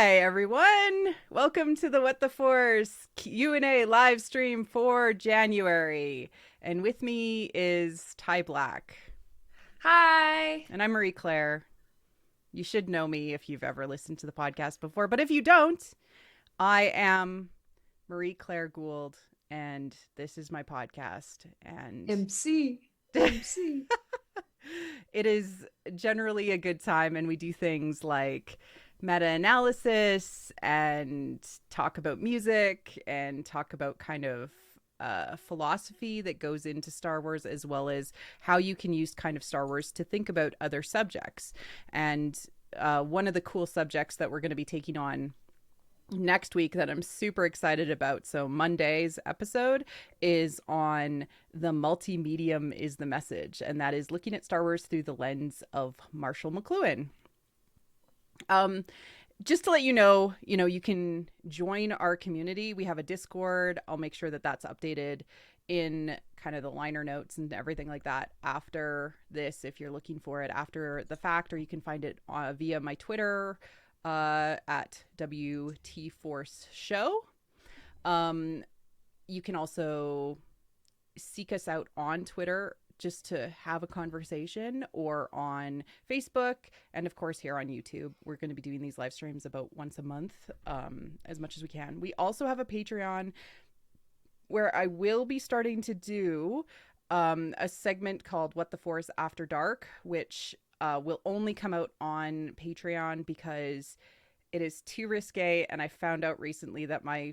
Hi, everyone. Welcome to the What the Force Q&A live stream for January. And with me is Ty Black. Hi. And I'm Marie Claire. You should know me if you've ever listened to the podcast before. But if you don't, I am Marie Claire Gould, and this is my podcast. And MC. MC. it is generally a good time, and we do things like meta-analysis and talk about music and talk about kind of philosophy that goes into Star Wars, as well as how you can use kind of Star Wars to think about other subjects. And one of the cool subjects that we're going to be taking on next week that I'm super excited about. So Monday's episode is on the multimedium is the message, and that is looking at Star Wars through the lens of Marshall McLuhan. Just to let you can join our community. We have a Discord. I'll make sure that that's updated in kind of the liner notes and everything like that after this, if you're looking for it after the fact, or you can find it via my Twitter at WT Force Show. You can also seek us out on Twitter just to have a conversation, or on Facebook, and of course here on YouTube. We're going to be doing these live streams about once a month, as much as we can. We also have a Patreon where I will be starting to do a segment called What the Force After Dark, which will only come out on Patreon because it is too risque, and I found out recently that my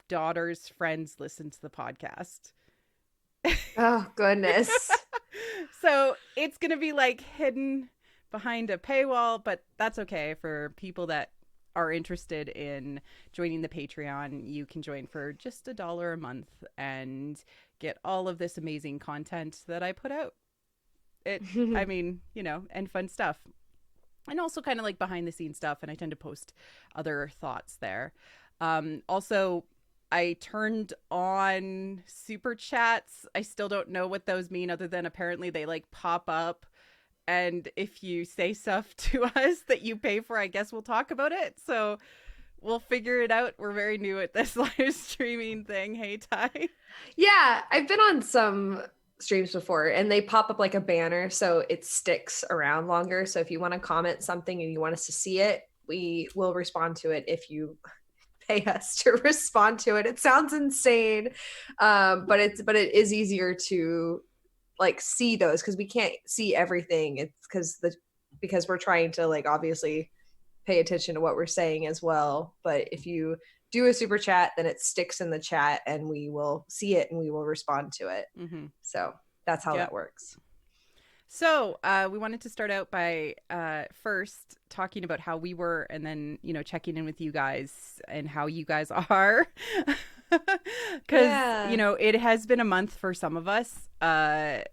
daughter's friends listen to the podcast. Oh, goodness. So it's going to be like hidden behind a paywall, but that's okay for people that are interested in joining the Patreon. You can join for just $1 a month and get all of this amazing content that I put out. And fun stuff. And also kind of like behind the scenes stuff. And I tend to post other thoughts there. Also, I turned on super chats. I still don't know what those mean, other than apparently they like pop up. And if you say stuff to us that you pay for, I guess we'll talk about it. So we'll figure it out. We're very new at this live streaming thing. Hey, Ty. Yeah, I've been on some streams before and they pop up like a banner so it sticks around longer. So if you want to comment something and you want us to see it, we will respond to it if you pay us to respond to it. It sounds insane, but it is easier to like see those because we can't see everything. It's because we're trying to like obviously pay attention to what we're saying as well. But if you do a super chat, then it sticks in the chat and we will see it and we will respond to it. Mm-hmm. So that's how Yep. that works. So we wanted to start out by first talking about how we were, and then, checking in with you guys and how you guys are. Because, Yeah. it has been a month for some of us. How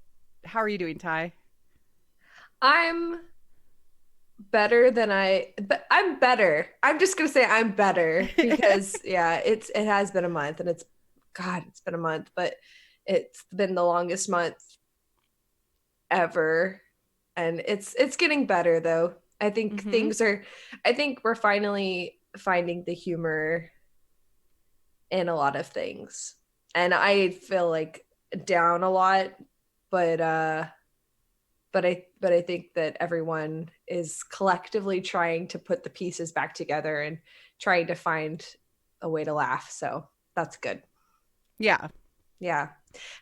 are you doing, Ty? I'm I'm better. I'm just gonna say I'm better because yeah, it has been a month and it's been a month, but it's been the longest month ever. And it's getting better though. Mm-hmm. I think we're finally finding the humor in a lot of things. And I feel like down a lot, but but I think that everyone is collectively trying to put the pieces back together and trying to find a way to laugh. So that's good. Yeah. Yeah.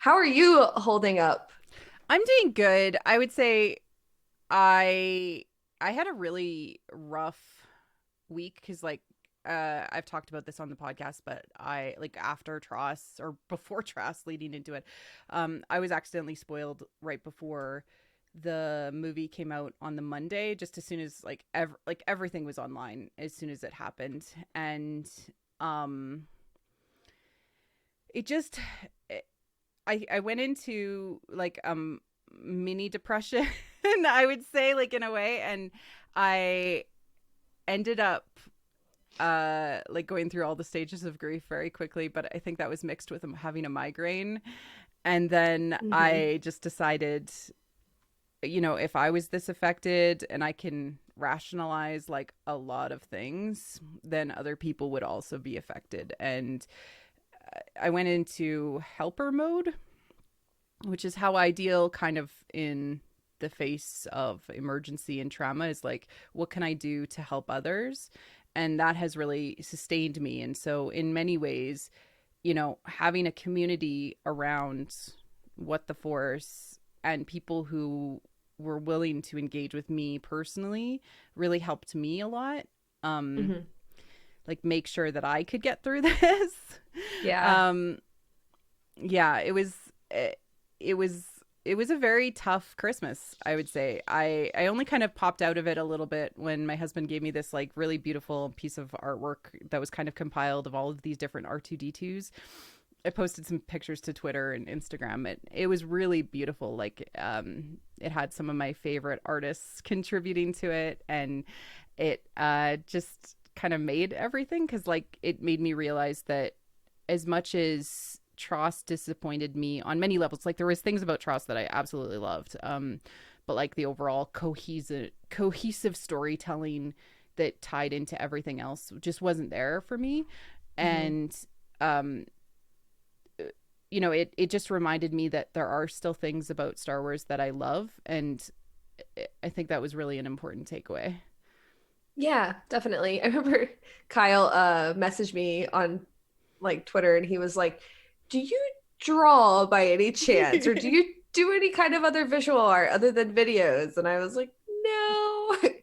How are you holding up? I'm doing good. I would say I I had a really rough week because I've talked about this on the podcast, but I like after Tross or before Tross leading into it, I was accidentally spoiled right before the movie came out on the Monday, just as soon as everything was online as soon as it happened. And um it just it, I went into like mini depression, I would say, like, in a way, and I ended up like going through all the stages of grief very quickly, but I think that was mixed with having a migraine. And then Mm-hmm. I just decided, if I was this affected and rationalize like a lot of things, then other people would also be affected. And I went into helper mode, which is how I deal kind of in the face of emergency and trauma, is like, what can I do to help others? And that has really sustained me. And so, in many ways, having a community around What the Force and people who were willing to engage with me personally really helped me a lot. Um, Mm-hmm. like make sure that I could get through this. Yeah. um, yeah, it was it was a very tough Christmas, I would say. I only kind of popped out of it a little bit when my husband gave me this like really beautiful piece of artwork that was kind of compiled of all of these different R2D2s. I posted some pictures to Twitter and Instagram. It was really beautiful. Like it had some of my favorite artists contributing to it, and it just kind of made everything, because like it made me realize that as much as Tross disappointed me on many levels, like there was things about Tross that I absolutely loved, but like the overall cohesive storytelling that tied into everything else just wasn't there for me. Mm-hmm. And um it just reminded me that there are still things about Star Wars that I love, and I think that was really an important takeaway. Yeah, definitely. I remember Kyle messaged me on like Twitter and he was like, "Do you draw by any chance or do you do any kind of other visual art other than videos?" And I was like, "No." And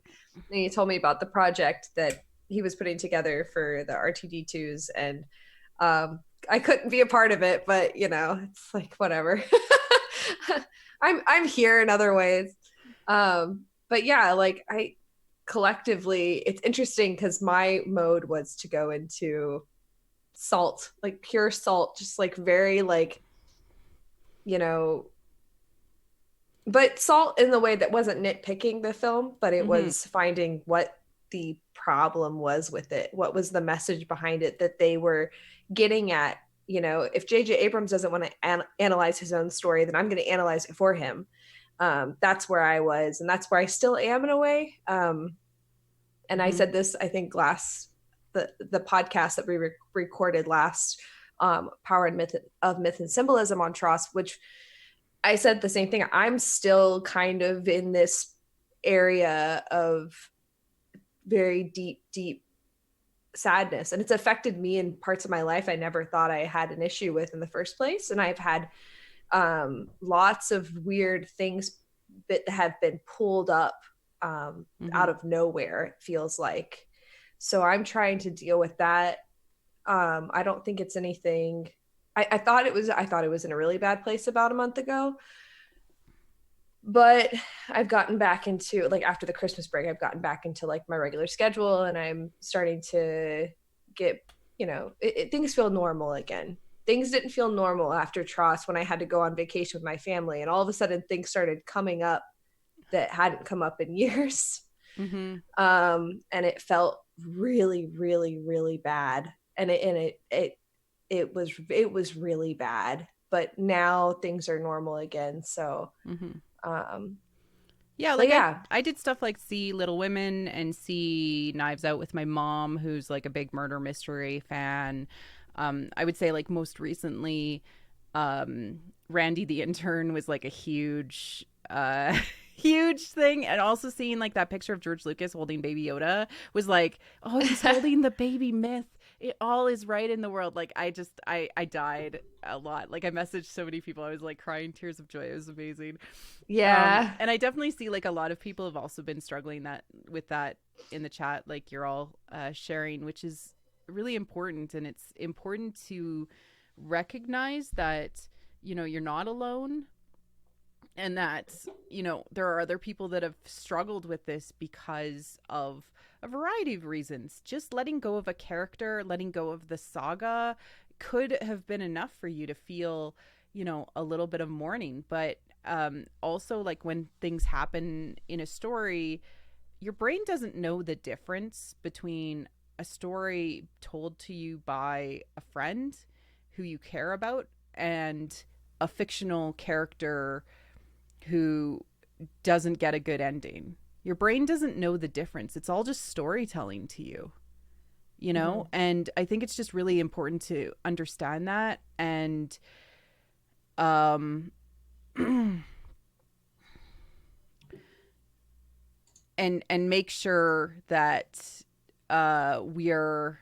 he told me about the project that he was putting together for the RTD2s, and I couldn't be a part of it, but it's like whatever. I'm here in other ways. But yeah, like I collectively, it's interesting because my mode was to go into salt, like pure salt, just like very like, you know, but salt in the way that wasn't nitpicking the film, but it Mm-hmm. was finding what the problem was with it. What was the message behind it that they were getting at? If J.J. Abrams doesn't want to analyze his own story, then I'm going to analyze it for him. That's where I was, and that's where I still am in a way. And I Mm-hmm. said this, I think, last the podcast that we recorded last, Power and Myth and Symbolism on Tross, which I said the same thing. I'm still kind of in this area of very deep, deep sadness. And it's affected me in parts of my life I never thought I had an issue with in the first place. And I've had lots of weird things that have been pulled up Mm-hmm. out of nowhere, it feels like. So I'm trying to deal with that. I don't think it's anything. I thought it was. I thought it was in a really bad place about a month ago, but I've gotten back into, like, after the Christmas break, I've gotten back into like my regular schedule, and I'm starting to get, things feel normal again. Things didn't feel normal after Tross when I had to go on vacation with my family, and all of a sudden things started coming up that hadn't come up in years. Mm-hmm. And it felt really, really, really bad. And it was really bad. But now things are normal again. So, Mm-hmm. um, Yeah, but like I yeah. I did stuff like see Little Women and see Knives Out with my mom, who's like a big murder mystery fan. I would say like most recently, Randy the intern was like a huge huge thing, and also seeing like that picture of George Lucas holding baby Yoda was like, oh, he's holding the baby myth. It all is right in the world. Like I died a lot. Like I messaged so many people. I was like crying tears of joy. It was amazing. Yeah. And I definitely see like a lot of people have also been struggling that with that in the chat, like you're all sharing, which is really important. And it's important to recognize that you're not alone, and that there are other people that have struggled with this because of a variety of reasons. Just letting go of a character, letting go of the saga could have been enough for you to feel a little bit of mourning. But also, like when things happen in a story, your brain doesn't know the difference between a story told to you by a friend who you care about and a fictional character who doesn't get a good ending. Your brain doesn't know the difference. It's all just storytelling to you, you know? And I think it's just really important to understand that, and um and make sure that we're,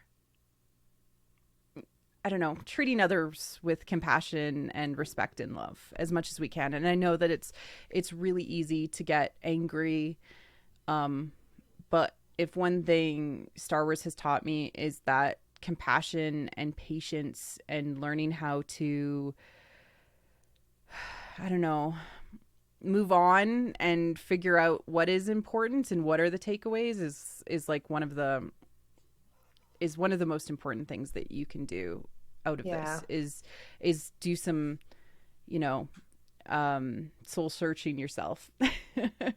I don't know, treating others with compassion and respect and love as much as we can. And I know that it's really easy to get angry, but if one thing Star Wars has taught me is that compassion and patience and learning how to, I don't know, move on and figure out what is important and what are the takeaways is like one of the most important things that you can do out of Yeah. this is do some, you know, soul searching yourself.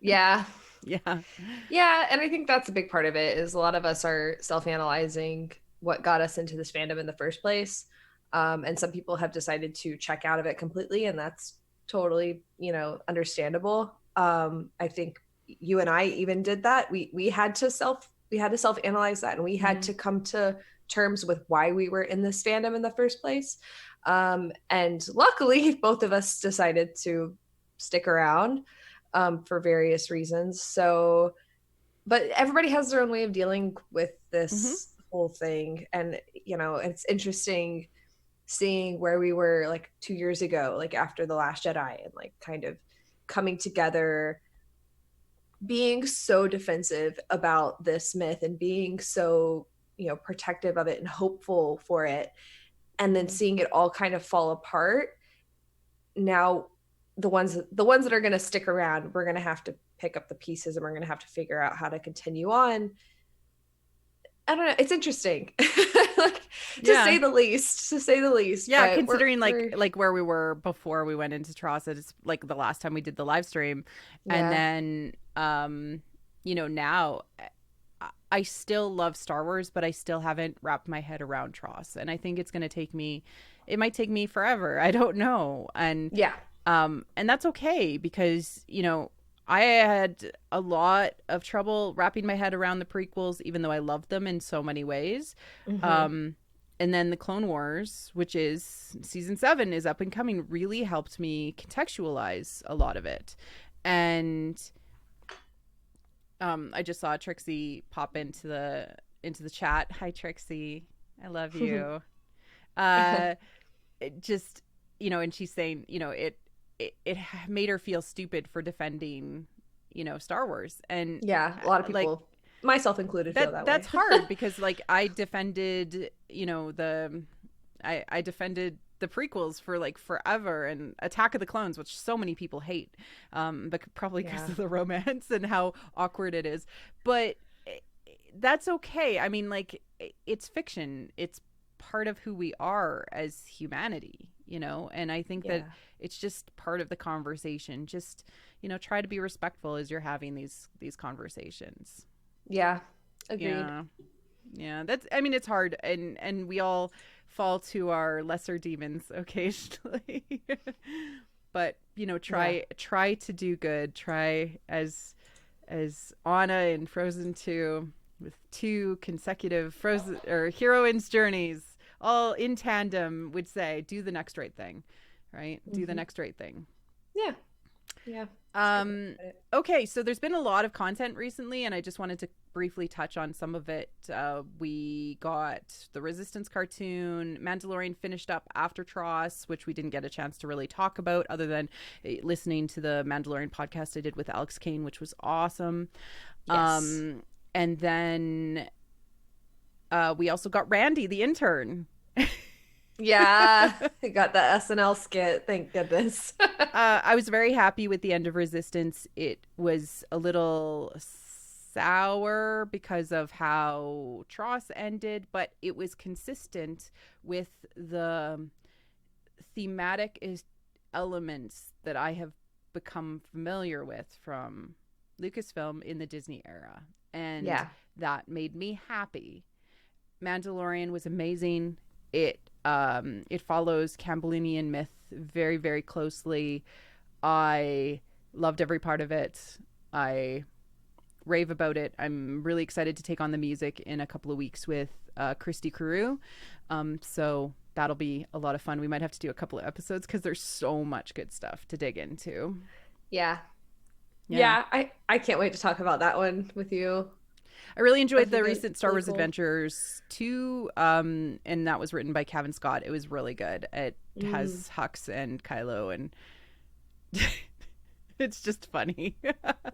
Yeah. Yeah. Yeah, and I think that's a big part of it is a lot of us are self-analyzing what got us into this fandom in the first place. And some people have decided to check out of it completely, and that's totally, understandable. I think you and I even did that. We had to self-analyze that, and we had Mm-hmm. to come to terms with why we were in this fandom in the first place. And luckily, both of us decided to stick around for various reasons. So, but everybody has their own way of dealing with Mm-hmm. this whole thing. And, it's interesting seeing where we were like 2 years ago, like after The Last Jedi, and like kind of coming together, being so defensive about this myth and being so, protective of it and hopeful for it. And then Mm-hmm. seeing it all kind of fall apart. Now the ones that are going to stick around, we're going to have to pick up the pieces, and we're going to have to figure out how to continue on. I don't know, it's interesting. Like, Yeah. to say the least, Yeah, but considering we're like where we were before we went into Tross, it's like the last time we did the live stream, and yeah. then now I still love Star Wars, but I still haven't wrapped my head around Tross, and I think it's going to take me, it might take me forever. I don't know, Yeah. and that's okay because I had a lot of trouble wrapping my head around the prequels, even though I loved them in so many ways. Hmm. Um, and then the Clone Wars, which is season 7, is up and coming, really helped me contextualize a lot of it. And I just saw Trixie pop into the chat. Hi, Trixie. I love you. Uh, it just, and she's saying, it made her feel stupid for defending, Star Wars. And Yeah, a lot of like people, myself included, feel that way. that's hard because like I defended, I defended the prequels for like forever, and Attack of the Clones, which so many people hate, but probably because Yeah. of the romance and how awkward it is. But that's okay. I mean, like, it's fiction. It's part of who we are as humanity, and I think that Yeah. it's just part of the conversation. Just, try to be respectful as you're having these conversations. Yeah. Agreed. Yeah. Yeah, that's, I mean, it's hard, and we all fall to our lesser demons occasionally. But, Yeah. try to do good. Try as Anna in Frozen 2, with 2 consecutive Frozen or heroines' journeys all in tandem, would say, do the next right thing, right? Do the Hmm. next right thing. Yeah. Yeah. That's a good way Um, to put it. okay, so there's been a lot of content recently, and I just wanted to briefly touch on some of it. We got the Resistance cartoon. Mandalorian finished up after Tross, which we didn't get a chance to really talk about, other than listening to the Mandalorian podcast I did with Alex Kane, which was awesome. Yes. And then we also got Randy, the intern. Yeah. I got the SNL skit. Thank goodness. I was very happy with the end of Resistance. It was a little sour because of how Tross ended, but it was consistent with the thematic elements that I have become familiar with from Lucasfilm in the Disney era. And Yeah. that made me happy. Mandalorian was amazing. It follows Campbellian myth very, very closely. I loved every part of it. I rave about it. I'm really excited to take on the music in a couple of weeks with Christy Carew. So that'll be a lot of fun. We might have to do a couple of episodes because there's so much good stuff to dig into. Yeah. Yeah, I can't wait to talk about that one with you. I really enjoyed the Really, recent Star really Wars cool. Adventures 2, and that was written by Kevin Scott. It was really good. It has Hux and Kylo, and it's just funny.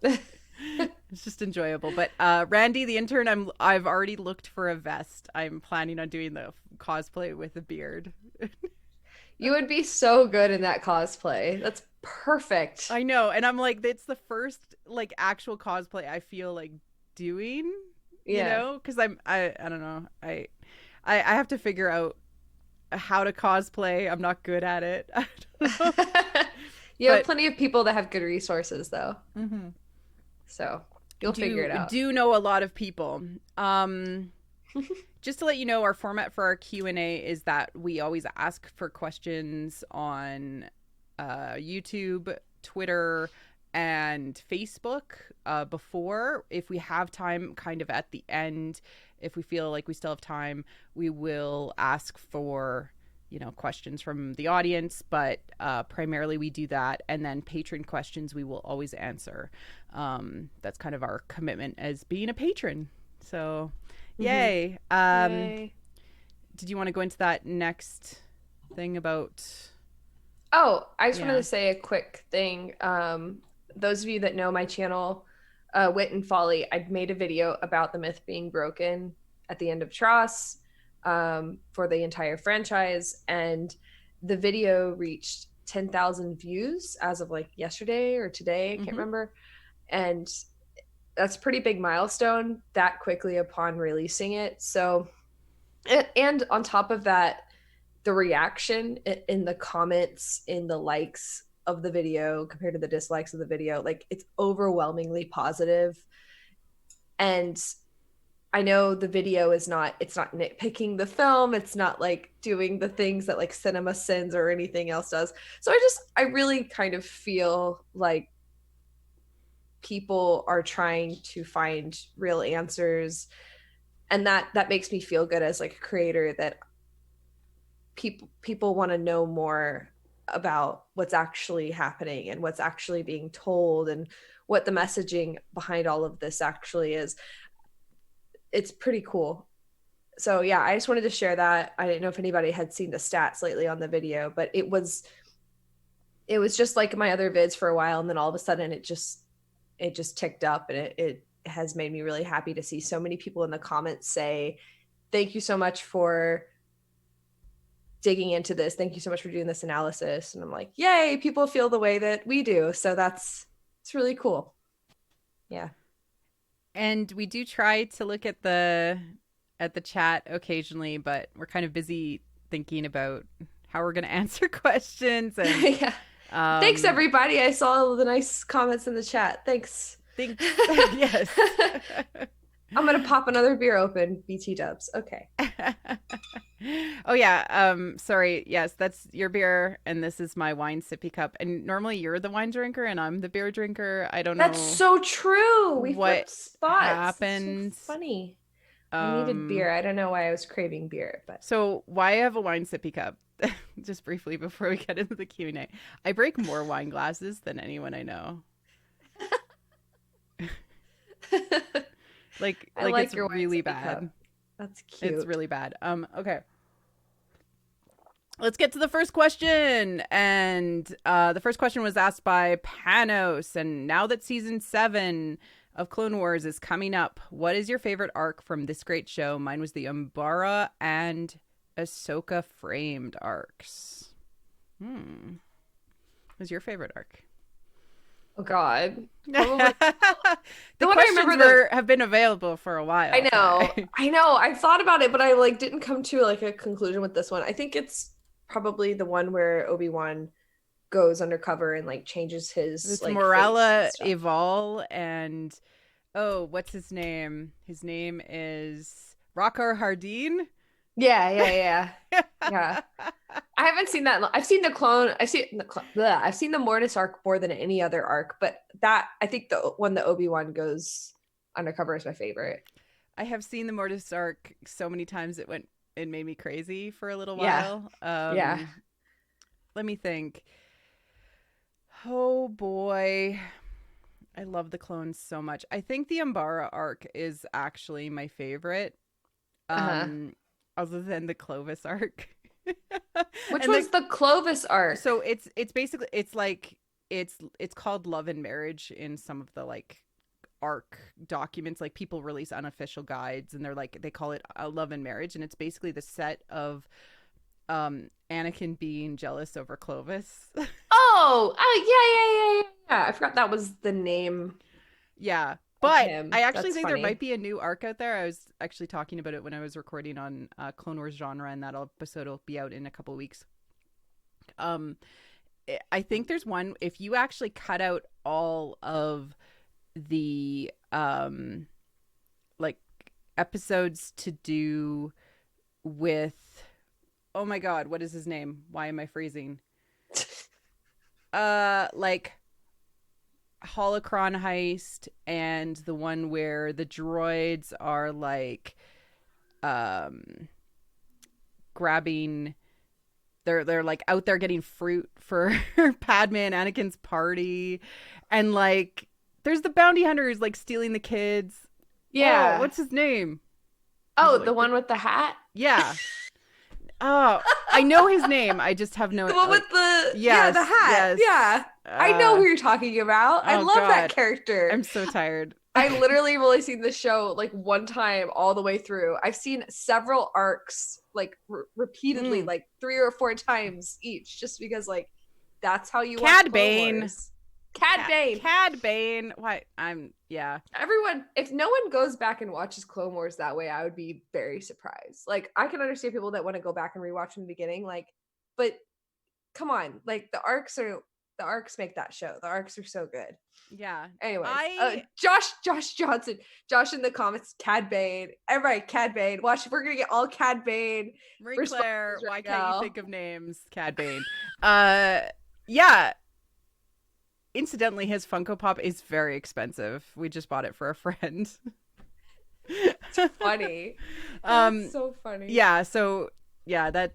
It's just enjoyable. But Randy, the intern, I've already looked for a vest. I'm planning on doing the cosplay with a beard. You would be so good in that cosplay. That's perfect. I know, and I'm like, it's the first like actual cosplay I feel like doing. You Yeah. know, because I don't know. I have to figure out how to cosplay. I'm not good at it. I don't know. You have But plenty of people that have good resources though. mhm. So you'll figure it out. Do know a lot of people. Just to let you know, our format for our Q&A is that we always ask for questions on YouTube, Twitter, and Facebook before. If we have time, kind of at the end, if we feel like we still have time, we will ask for, you know, questions from the audience, but primarily we do that, and then patron questions we will always answer. That's kind of our commitment as being a patron. So yay. Yay. Did you want to go into that next thing about Oh, I just wanted to say a quick thing. Those of you that know my channel, Wit and Folly, I made a video about the myth being broken at the end of Tross for the entire franchise, and the video reached 10,000 views as of like yesterday or today, I can't remember. And that's a pretty big milestone that quickly upon releasing it. So, and on top of that, the reaction in the comments, in the likes of the video compared to the dislikes of the video, like it's overwhelmingly positive. And I know the video is not, it's not nitpicking the film, it's not like doing the things that like Cinema Sins or anything else does. So I really kind of feel like people are trying to find real answers, and that makes me feel good as like a creator, that people want to know more about what's actually happening and what's actually being told and what the messaging behind all of this actually is. It's pretty cool. So yeah, I just wanted to share that. I didn't know if anybody had seen the stats lately on the video, but it was just like my other vids for a while, and then all of a sudden it just ticked up, and it has made me really happy to see so many people in the comments say, thank you so much for digging into this. Thank you so much for doing this analysis. And I'm like, yay, people feel the way that we do. So it's really cool. Yeah. And we do try to look at the chat occasionally, but we're kind of busy thinking about how we're going to answer questions. And yeah. Thanks everybody. I saw the nice comments in the chat. Thanks. Yes. I'm gonna pop another beer open. BT dubs. Okay. Oh yeah. Sorry. Yes, that's your beer, and this is my wine sippy cup. And normally you're the wine drinker, and I'm the beer drinker. I don't know. That's so true. We flipped spots. Happened. So funny. I needed beer. I don't know why I was craving beer, but so why I have a wine sippy cup? Just briefly before we get into the Q&A, I break more wine glasses than anyone I know. like it's really bad. Cup. That's cute. It's really bad. Okay. Let's get to the first question. And the first question was asked by Panos. And now that season 7 of Clone Wars is coming up, what is your favorite arc from this great show? Mine was the Umbara and Ahsoka framed arcs. What's your favorite arc? Oh God. The questions have been available for a while. I know. I've thought about it, but I like didn't come to like a conclusion with this one. I think it's probably the one where Obi-Wan goes undercover and like changes his it's like Morella Evol and what's his name? His name is Rocker Hardin. Yeah. Yeah. I haven't seen that. I've seen the clone. I've seen the Mortis arc more than any other arc, but that I think the one that Obi-Wan goes Undercover is my favorite. I have seen the Mortis arc so many times it made me crazy for a little Yeah. while. Yeah. Let me think. Oh boy. I love the clones so much. I think the Umbara arc is actually my favorite. Uh-huh. Um Other than the Clovis arc. Which And was the Clovis arc? so it's basically it's like it's called Love and Marriage in some of the like arc documents. Like people release unofficial guides and they're like they call it Love and Marriage, and it's basically the set of Anakin being jealous over Clovis. Oh, yeah. I forgot that was the name Yeah. of But I him. actually That's think there might funny. be a new arc out there. I was actually talking about it when I was recording on Clone Wars Genre, and that episode will be out in a couple weeks. Um, I think there's one, if you actually cut out all of the like episodes to do with, oh my god, what is his name? Why am I freezing? Like Holocron heist and the one where the droids are like um grabbing, they're like out there getting fruit for Padme and Anakin's party, and like there's the bounty hunters like stealing the kids. Oh, Yeah. what's his name? Is Oh, it the like the, one with the hat? yeah. Oh, I know his name. I just have no The one with like, the yes, hat. yes. Yeah. I know who you're talking about. I Oh love that god. character. I'm so tired. I literally have only seen the show like one time all the way through. I've seen several arcs like repeatedly, Mm. like 3 or 4 times each, just because like that's how you watch Cad Clone Bane. Wars. Cad Bane. Cad Bane. Why? Yeah. Everyone, if no one goes back and watches Clone Wars that way, I would be very surprised. Like I can understand people that want to go back and rewatch from the beginning, like, but come on, like the arcs make that show. The arcs are so good. Yeah. Anyways, I Josh Johnson, Josh in the comments, Cad Bane, everybody, Cad Bane. Watch, we're gonna get all Cad Bane Marie Claire, responses why right can't you now. think of names? Cad Bane. Uh yeah. Incidentally, his Funko Pop is very expensive. We just bought it for a friend. It's funny. um That's so funny. yeah, so yeah, that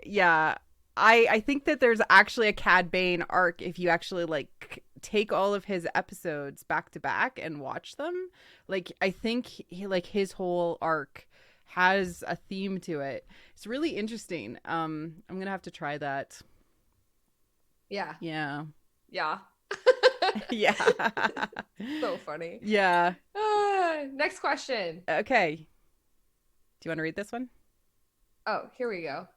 yeah. I think that there's actually a Cad Bane arc if you actually like take all of his episodes back to back and watch them. Like I think like his whole arc has a theme to it. It's really interesting. I'm gonna have to try that. Yeah. Yeah. Yeah. Yeah. So funny. Yeah. Next question. Okay. Do you want to read this one? Oh, here we go.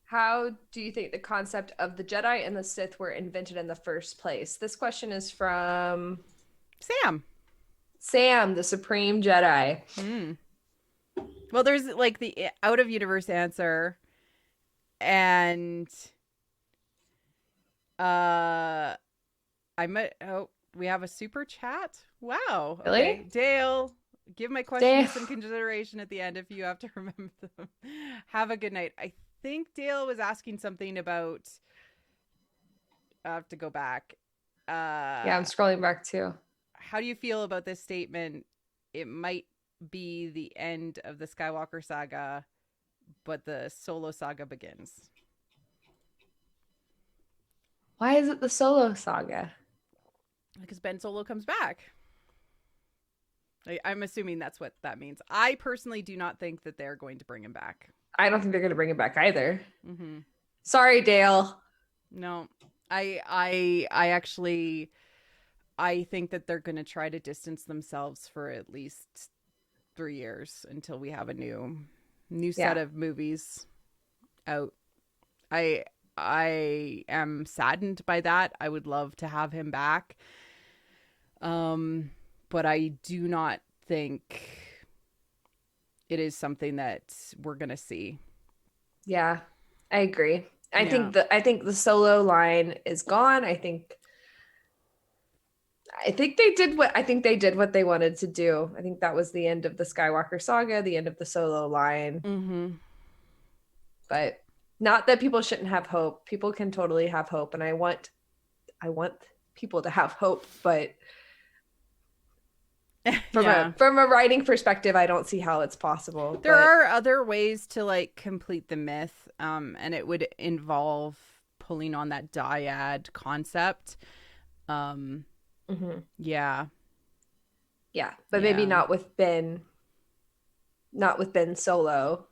How do you think the concept of the Jedi and the Sith were invented in the first place? This question is from Sam, the Supreme Jedi. well, there's like the out of universe answer, and we have a super chat. Wow. Really? Okay, Dale, give my questions some consideration at the end if you have to remember them. Have a good night. I think Dale was asking something about, I have to go back. Yeah, I'm scrolling back too. How do you feel about this statement? It might be the end of the Skywalker saga, but the Solo saga begins. Why is it the Solo saga? Because Ben Solo comes back. I'm assuming that's what that means. I personally do not think that they're going to bring him back. I don't think they're going to bring it back either. Mm-hmm. Sorry, Dale. No, I actually, I think that they're going to try to distance themselves for at least 3 years until we have a new set of movies out. I am saddened by that. I would love to have him back. But I do not think it is something that we're going to see. Yeah, I agree. I think the Solo line is gone. I think they did what they wanted to do. I think that was the end of the Skywalker saga, the end of the Solo line. Mm-hmm. But not that people shouldn't have hope. People can totally have hope, and I want people to have hope, but Yeah. From a writing perspective, I don't see how it's possible. There But are other ways to like complete the myth, and it would involve pulling on that dyad concept. Um, mhm. yeah, Yeah, but maybe yeah. not with Ben Solo,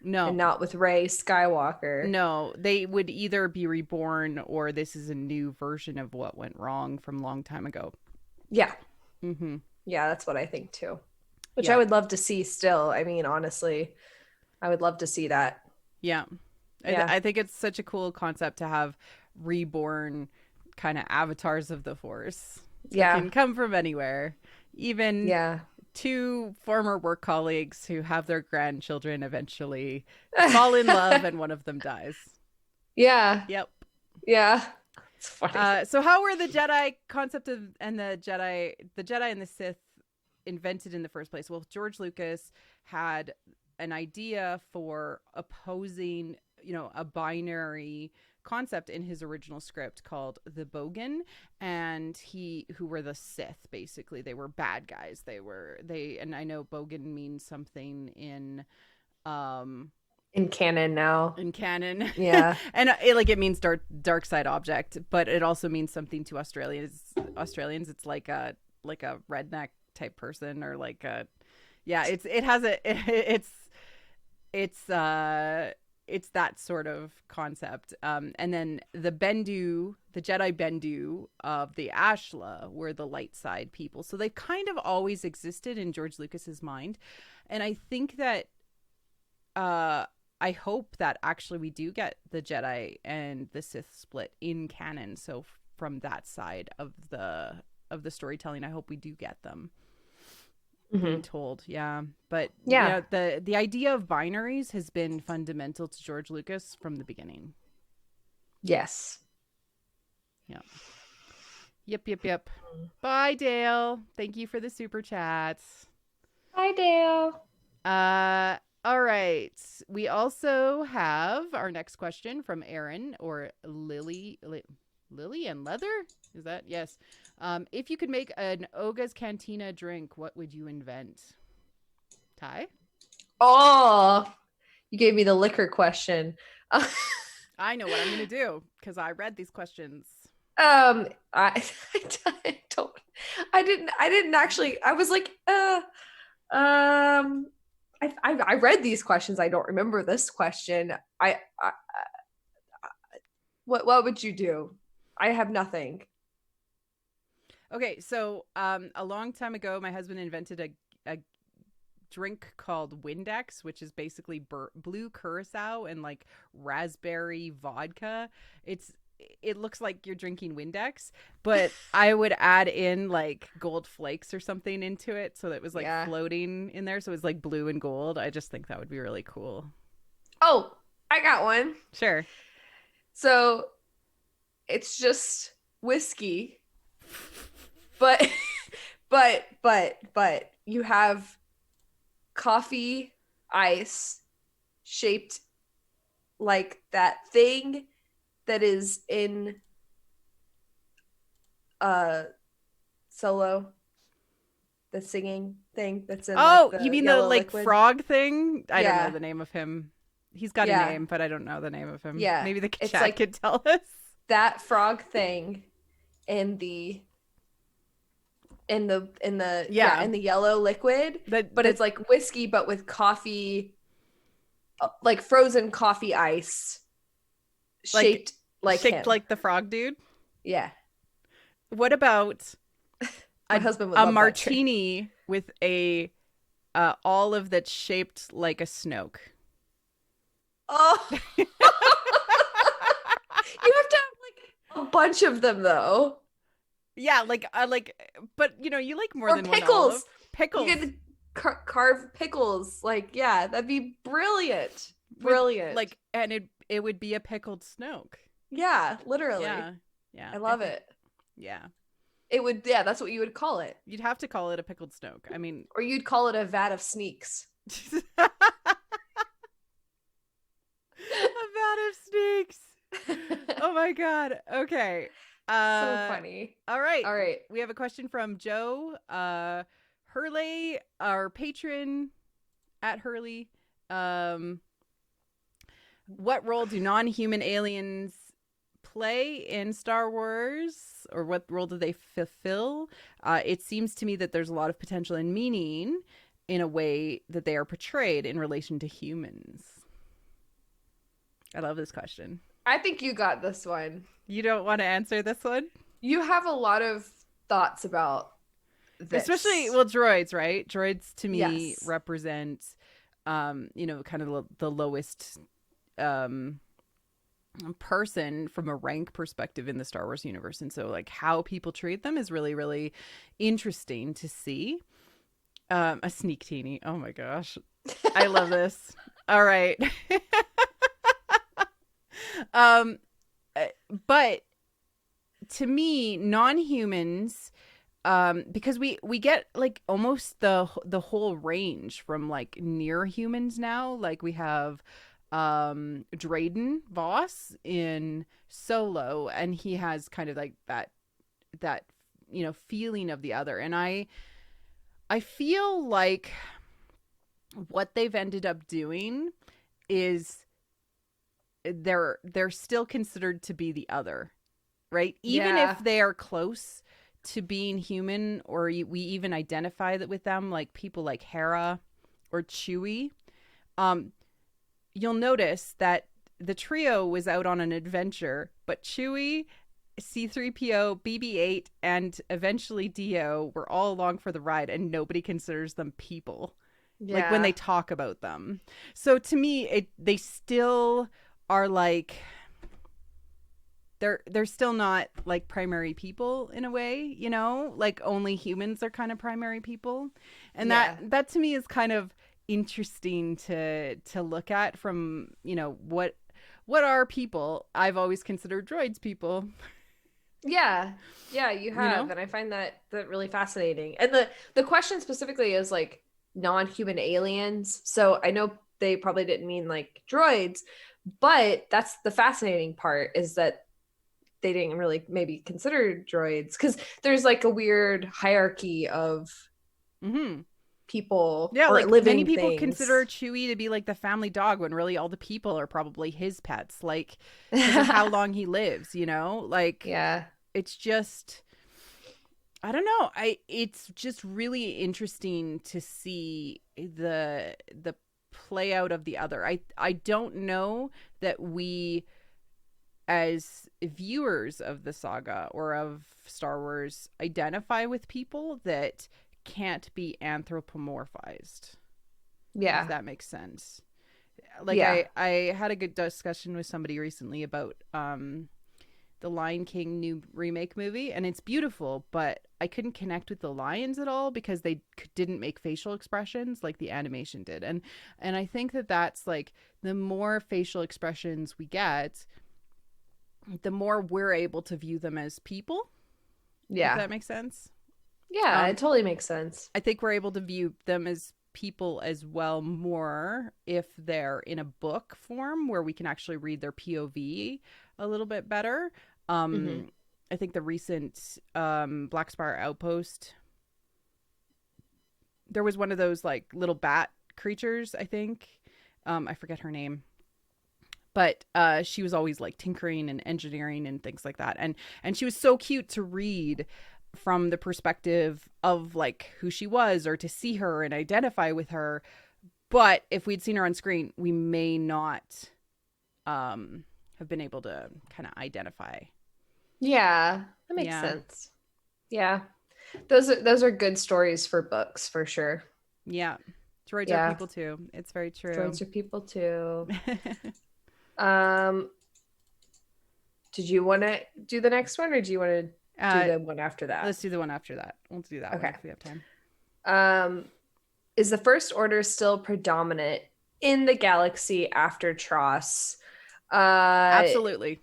and No, not with Rey Skywalker. no. They would either be reborn or this is a new version of what went wrong from a long time ago. Yeah, Mm-hmm. yeah, that's what I think too. Which I Yep. would love to see still. I mean, honestly, I would love to see that. Yeah. Yeah, I think it's such a cool concept to have reborn kind of avatars of the Force that yeah, can come from anywhere. Even yeah. two former work colleagues who have their grandchildren eventually fall in love and one of them dies. Yeah, Yep. yeah. It's funny. So how were the Jedi concept of and the Jedi and the Sith invented in the first place? Well, George Lucas had an idea for opposing, a binary concept in his original script called the Bogan, and who were the Sith. Basically, they were bad guys. And I know Bogan means something um In canon now. in canon. Yeah. And it means dark side object, but it also means something to Australians. It's like a redneck type person, or like a, yeah, it has a it's it's that sort of concept. And then the Jedi Bendu of the Ashla were the light side people. So they kind of always existed in George Lucas's mind. And I think that I hope that actually we do get the Jedi and the Sith split in canon. So from that side of the storytelling, I hope we do get them being Hmm. told. Yeah. But Yeah. the idea of binaries has been fundamental to George Lucas from the beginning. Yes. Yeah. Yep. Bye, Dale. Thank you for the super chats. Hi, Dale. All right. We also have our next question from Aaron, or Lily and Leather. Is that, yes? If you could make an Oga's Cantina drink, what would you invent? Ty? Oh, you gave me the liquor question. I know what I'm gonna do because I read these questions. I, I don't, I didn't actually, I was like, I read these questions. I don't remember this question. What would you do? I have nothing. Okay, so a long time ago, my husband invented a drink called Windex, which is basically blue curacao and like raspberry vodka. It looks like you're drinking Windex, but I would add in like gold flakes or something into it so that it was like Yeah. floating in there, so it was like blue and gold. I just think that would be really cool. Oh, I got one. Sure. So it's just whiskey, but but you have coffee ice shaped like that thing that is in Solo, the singing thing that's in like Oh, you the mean the yellow like liquid. frog thing? I don't know Yeah. the name of him. He's got a Yeah. name, but I don't know the name of him. Yeah. Maybe the It's chat like could tell us. that frog thing in the Yeah. in the yellow liquid, but The it's like whiskey but with coffee, like frozen coffee ice like shaped like shaped him. like the frog dude. Yeah. What about My a husband would a love that drink. martini with a olive that's shaped like a Snoke? Oh, you have to have like a bunch of them though. Yeah, like I like, but you like more Or than one olive. pickles. You Pickles get to carve pickles. Like, yeah, that'd be brilliant. with Brilliant. like, and it would be a pickled Snoke. Yeah, Yeah, literally. yeah. I I love think, it. yeah. It would, yeah, that's what you would call it. You'd have to call it a pickled Snoke. I mean, Or you'd call it a vat of sneaks. a vat of snakes. Oh my god. Okay. So funny. All right. All right. We have a question from Joe. Hurley, our patron at Hurley, what role do non-human aliens play in Star Wars, or what role do they fulfill? It seems to me that there's a lot of potential and meaning in a way that they are portrayed in relation to humans. I love this question. I think you got this one. You don't want to answer this one? You have a lot of thoughts about this. Especially, well, droids, right? Droids to me Yes. represent, kind of the lowest person from a rank perspective in the Star Wars universe. And so, like, how people treat them is really, really interesting to see. A sneak teeny. Oh my gosh. I love this. All right. But to me, non-humans, because we get like almost the whole range from like near humans now. Like we have Drayden Voss in Solo, and he has kind of like that feeling of the other. And I feel like what they've ended up doing is they're still considered to be the other, right? Even if they are close to being human, or we even identify that with them, like people like Hera or Chewie. You'll notice that the trio was out on an adventure, but Chewie, C-3PO, BB-8, and eventually Dio were all along for the ride, and nobody considers them people. Yeah. Like when they talk about them. So to me, they still are like, they're still not like primary people in a way, like only humans are kind of primary people. And that to me is kind of interesting to look at from, what are people? I've always considered droids people. Yeah, you have. And I find that really fascinating. And the question specifically is like non-human aliens. So I know they probably didn't mean like droids, but that's the fascinating part, is that they didn't really maybe consider droids, because there's like a weird hierarchy of people. Yeah, or like living many people things. consider Chewie to be like the family dog, when really all the people are probably his pets, like because of how long he lives, like it's just, I don't know. It's just really interesting to see the play out of the other. I don't know that we, as viewers of the saga or of Star Wars, identify with people that can't be anthropomorphized. Yeah. If that makes sense. Like I had a good discussion with somebody recently about the Lion King new remake movie, and it's beautiful, but I couldn't connect with the lions at all because they didn't make facial expressions like the animation did. And I think that's like, the more facial expressions we get, the more we're able to view them as people. Yeah. If that makes sense. Yeah, it totally makes sense. I think we're able to view them as people as well more if they're in a book form where we can actually read their POV a little bit better. I think the recent Black Spire Outpost, there was one of those like little bat creatures, I think. I forget her name. But she was always like tinkering and engineering and things like that. And she was so cute to read from the perspective of like who she was, or to see her and identify with her. But if we'd seen her on screen, we may not have been able to kind of identify. Yeah, that makes sense. Yeah. Those are good stories for books, for sure. Yeah. Droids are people too. It's very true. Droids are people too. Did you want to do the next one, or do you want to do the one after that? Let's do the one after that. We'll do that one if we have time. Is the First Order still predominant in the galaxy after TROS? Absolutely.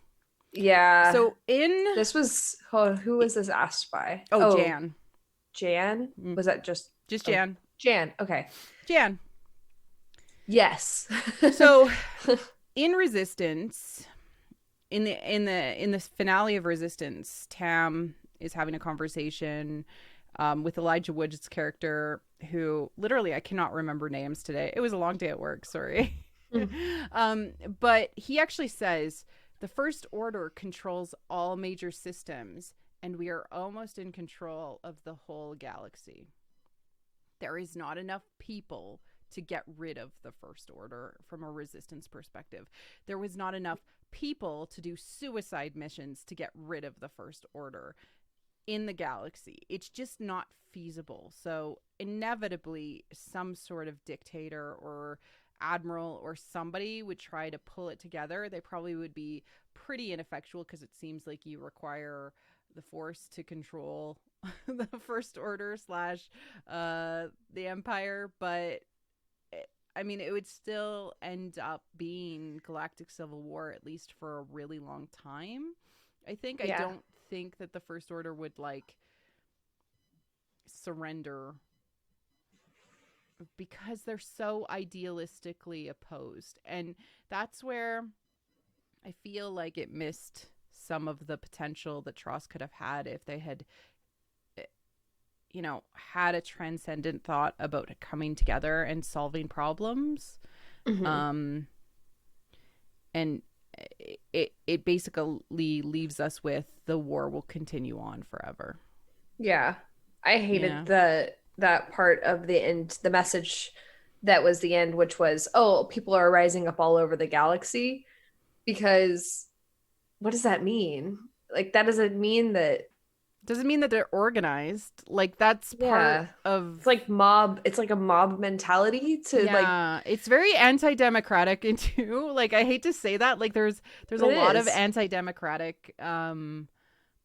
Yeah. So this was who was this asked by? Jan. Jan? Was that just Jan? Jan. Okay. Jan. Yes. So in Resistance, in the finale of Resistance, Tam is having a conversation with Elijah Wood's character, who literally I cannot remember names today. It was a long day at work. Sorry. Mm. But he actually says the First Order controls all major systems, and we are almost in control of the whole galaxy. There is not enough people to get rid of the First Order from a resistance perspective. There was not enough people to do suicide missions to get rid of the First Order in the galaxy. It's just not feasible. So inevitably, some sort of dictator or admiral or somebody would try to pull it together. They probably would be pretty ineffectual because it seems like you require the Force to control the First Order slash the Empire. But I mean, it would still end up being galactic civil war, at least for a really long time. I think. I don't think that the First Order would like surrender because they're so idealistically opposed. And that's where I feel like it missed some of the potential that Tross could have had if they had, had a transcendent thought about coming together and solving problems. Mm-hmm. And it basically leaves us with the war will continue on forever. Yeah. I hated that part of the end, the message that was the end, which was, oh, people are rising up all over the galaxy. Because what does that mean? Like, that doesn't mean that. Doesn't mean that they're organized. Like, that's part of. It's like a mob mentality to it's very anti-democratic too. Like, I hate to say that. Like, there's a lot of anti-democratic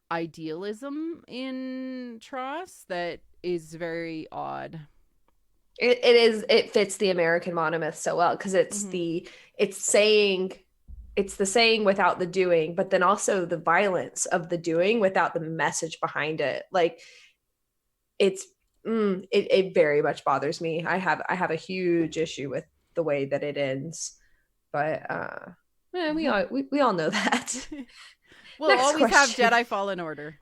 idealism in Tross that is very odd. It fits the American monomyth so well because it's the saying without the doing, but then also the violence of the doing without the message behind it. Like it very much bothers me. I have a huge issue with the way that it ends, but we all know that. We'll always have Jedi Fallen Order.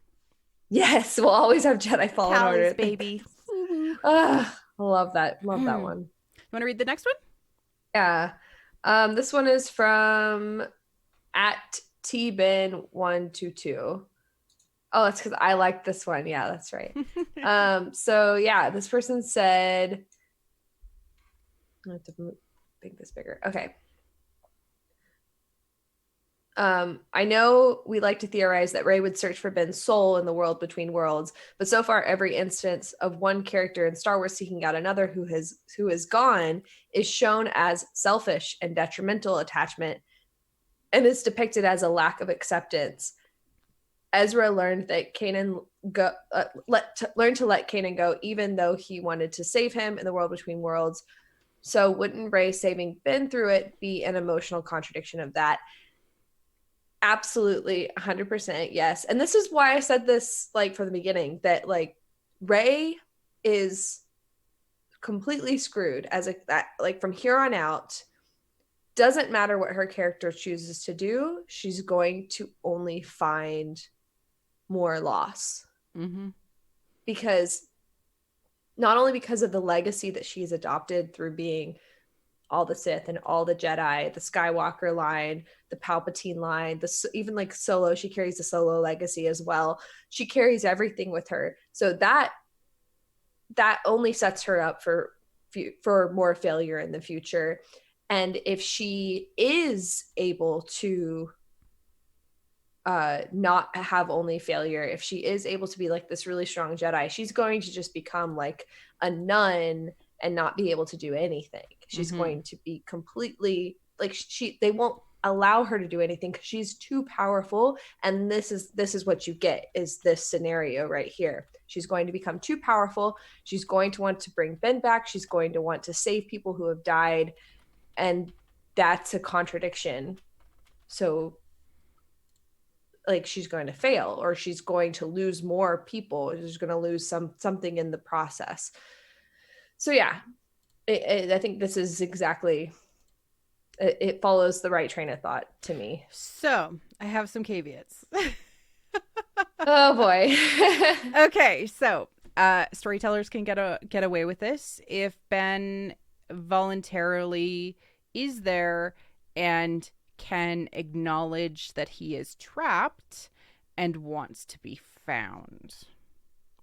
Yes, we'll always have Jedi Fallen Order, baby. I love that. Love that one. You want to read the next one? Yeah. This one is from at tbin122. Oh, that's because I like this one. Yeah, that's right. So yeah, this person said, I have to make this bigger. Okay. I know we like to theorize that Rey would search for Ben's soul in the world between worlds, but so far every instance of one character in Star Wars seeking out another who is gone is shown as selfish and detrimental attachment, and is depicted as a lack of acceptance. Ezra learned that learned to let Kanan go, even though he wanted to save him in the world between worlds. So wouldn't Rey saving Ben through it be an emotional contradiction of that? Absolutely, 100% yes. And this is why I said this from the beginning, that Rey is completely screwed from here on out. Doesn't matter what her character chooses to do, she's going to only find more loss. Mm-hmm. Because not only because of the legacy that she's adopted through being all the Sith and all the Jedi, the Skywalker line, the Palpatine line, even Solo, she carries the Solo legacy as well. She carries everything with her. So that only sets her up for more failure in the future. And if she is able to not have only failure, if she is able to be this really strong Jedi, she's going to just become a nun and not be able to do anything. She's going to be completely they won't allow her to do anything because she's too powerful. And this is what you get, is this scenario right here. She's going to become too powerful. She's going to want to bring Ben back. She's going to want to save people who have died. And that's a contradiction. So she's going to fail, or she's going to lose more people. She's going to lose something in the process. So yeah, I think this is exactly, it follows the right train of thought to me. So I have some caveats. Oh boy. Okay, so Storytellers can get away with this if Ben voluntarily is there and can acknowledge that he is trapped and wants to be found.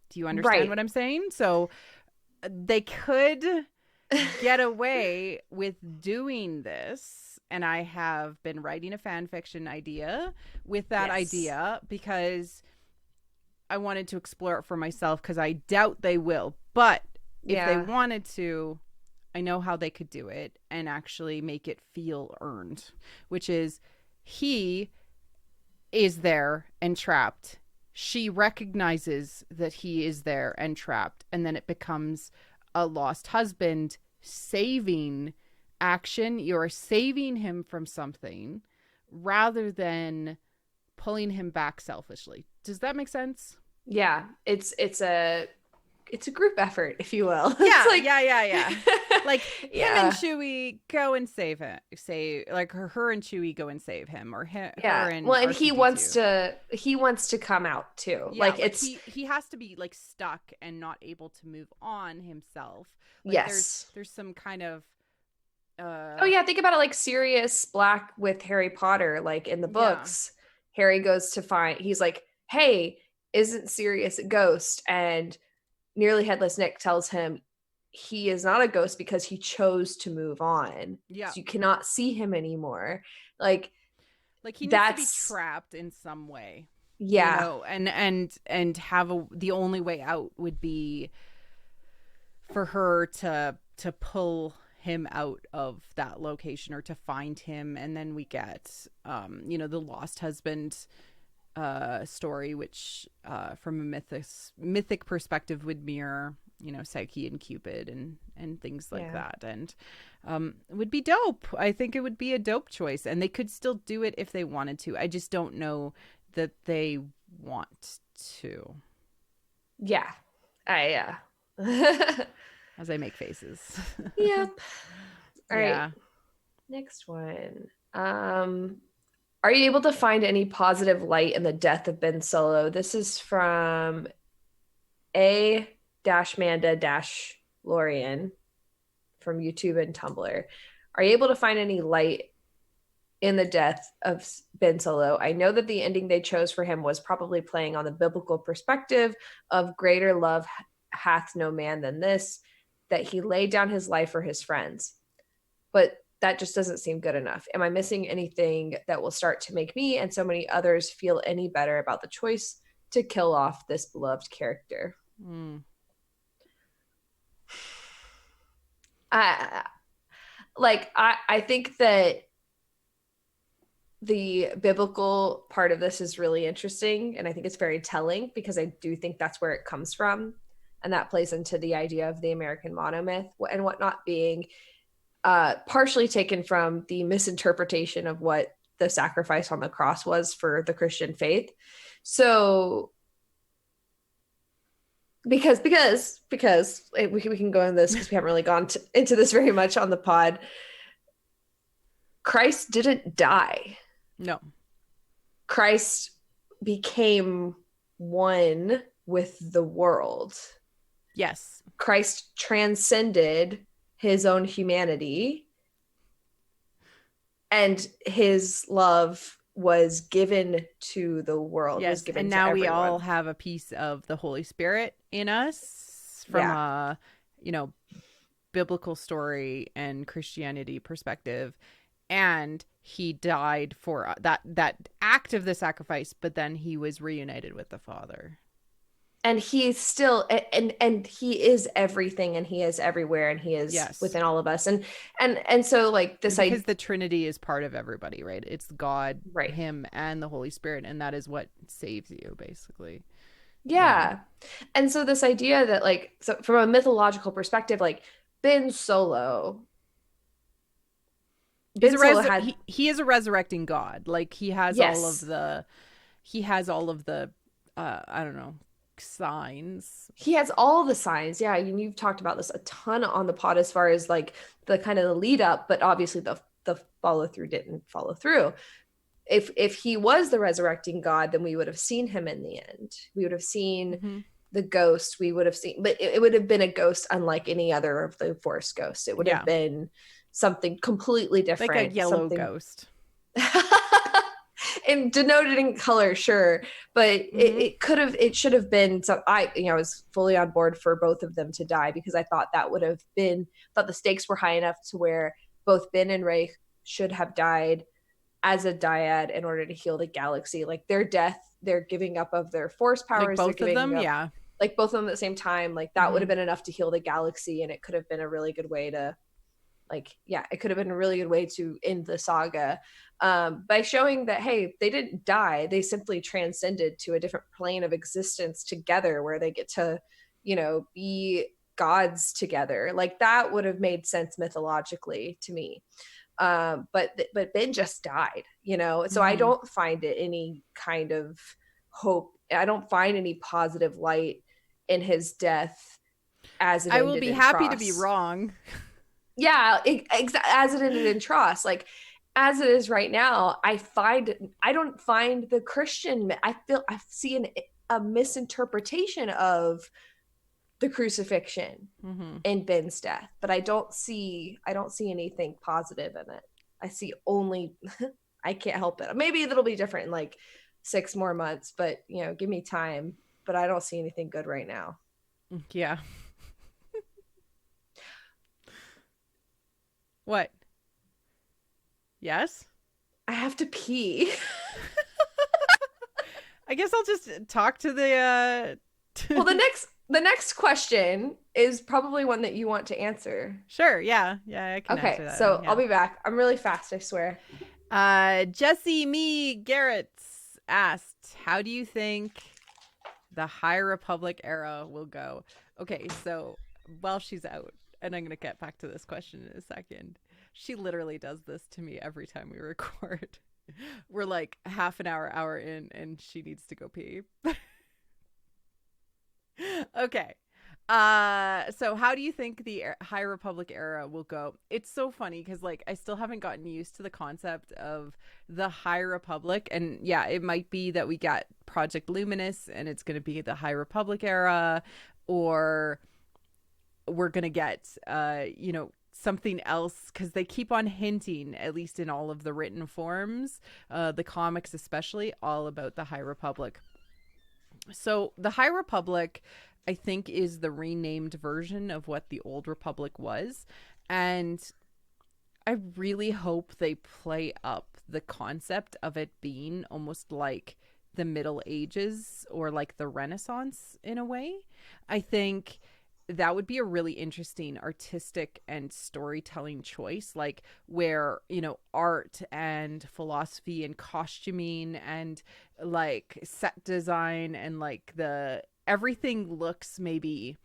Do you understand Right. what I'm saying? So they could get away with doing this, and I have been writing a fan fiction idea with that Yes. idea because I wanted to explore it for myself, because I doubt they will. But if they Yeah. wanted to, I know how they could do it and actually make it feel earned, which is he is there and trapped. She recognizes that he is there and trapped, and then it becomes a lost husband saving action. You're saving him from something rather than pulling him back selfishly. Does that make sense? Yeah. It's a group effort, if you will. It's Yeah, like yeah, yeah, yeah. Like him and yeah. Chewie go and save him. Say like her and Chewie go and save him, or her Yeah. and Well, and R2D2. he wants to come out too. Yeah, Like like it's he has to be like stuck and not able to move on himself. Like yes. there's some kind of Oh yeah, think about it like Sirius Black with Harry Potter. Like in the yeah. books, Harry goes to find. He's like, "Hey, isn't Sirius a ghost?" And Nearly Headless Nick tells him he is not a ghost because he chose to move on. Yeah. So you cannot see him anymore. Like Like he needs to be that's trapped in some way. yeah, And have the only way out would be for her to pull him out of that location, or to find him. And then we get the lost husband story, which from a mythic perspective would mirror Psyche and Cupid and things like yeah. that. And it would be dope. I think it would be a dope choice, and they could still do it if they wanted to. I just don't know that they want to, Yeah. Yeah. as I make faces. Yep. All right. Yeah. Next one. Are you able to find any positive light in the death of Ben Solo? This is from A Manda Lorian from YouTube and Tumblr. Are you able to find any light in the death of Ben Solo? I know that the ending they chose for him was probably playing on the biblical perspective of greater love hath no man than this, that he laid down his life for his friends. But that just doesn't seem good enough. Am I missing anything that will start to make me and so many others feel any better about the choice to kill off this beloved character? Mm. I I think that the biblical part of this is really interesting, and I think it's very telling because I do think that's where it comes from, and that plays into the idea of the American monomyth and whatnot being partially taken from the misinterpretation of what the sacrifice on the cross was for the Christian faith. So because we can go in this because we haven't really gone into this very much on the pod. Christ didn't die. No. Christ became one with the world. Yes. Christ transcended his own humanity, and his love was given to the world, was Yes, given and to now we all everyone. have a piece of the Holy Spirit in us from Yeah. a, biblical story and Christianity perspective. And he died for that act of the sacrifice, but then he was reunited with the Father. And he's still and he is everything, and he is everywhere, and he is Yes. within all of us. And so like this Because idea, the Trinity is part of everybody, right? It's God, right. him, and the Holy Spirit, and that is what saves you, basically. Yeah. Yeah. And so this idea that like so from a mythological perspective, like Ben Solo He's Ben Solo had he is a resurrecting God. Like yes. he has all of the I don't know, signs. He has all the signs. Yeah, you've talked about this a ton on the pod as far as like the kind of the lead up, but obviously the follow through didn't follow through. If he was the resurrecting God, then we would have seen him in the end. We would have seen Mm-hmm. the ghost we would have seen, but it would have been a ghost unlike any other of the Force ghosts. It would have Yeah. been something completely Like a different, yellow something ghost. and denoted in color, sure, but it should have been. So I was fully on board for both of them to die, because I thought that would have been, thought the stakes were high enough to where both Ben and Rey should have died as a dyad in order to heal the galaxy. Like their death, their giving up of their force powers, Like both they're of giving them, up, yeah. like both of them at the same time, like that would have been enough to heal the galaxy, and it could have been a really good way to, like, yeah, it could have been a really good way to end the saga, by showing that, hey, they didn't die, they simply transcended to a different plane of existence together, where they get to, be gods together. Like that would have made sense mythologically to me. But Ben just died, so I don't find it any kind of hope. I don't find any positive light in his death as it I will ended be in happy to be Tross. wrong. Yeah, as it ended in Tross. Like as it is right now, I don't find the Christian. I see a misinterpretation of the crucifixion in Ben's death, but I don't see anything positive in it. I see only I can't help it. Maybe it'll be different in like 6 more months, but give me time. But I don't see anything good right now. Yeah. What? Yes? I have to pee. I guess I'll just talk to the Well, the next question is probably one that you want to answer. Sure, yeah. Yeah, I can answer that. So yeah. I'll be back. I'm really fast, I swear. Jesse Me Garrett's asked, how do you think the High Republic era will go? Okay, so while she's out, and I'm going to get back to this question in a second, she literally does this to me every time we record. We're like half an hour in, and she needs to go pee. Okay. So how do you think the High Republic era will go? It's so funny because like I still haven't gotten used to the concept of the High Republic, and yeah, it might be that we got Project Luminous and it's going to be the High Republic era, or we're going to get something else, because they keep on hinting, at least in all of the written forms, the comics especially, all about the High Republic. So the High Republic, I think, is the renamed version of what the Old Republic was. And I really hope they play up the concept of it being almost like the Middle Ages or like the Renaissance in a way. I think that would be a really interesting artistic and storytelling choice, like where, art and philosophy and costuming and like set design and like everything looks maybe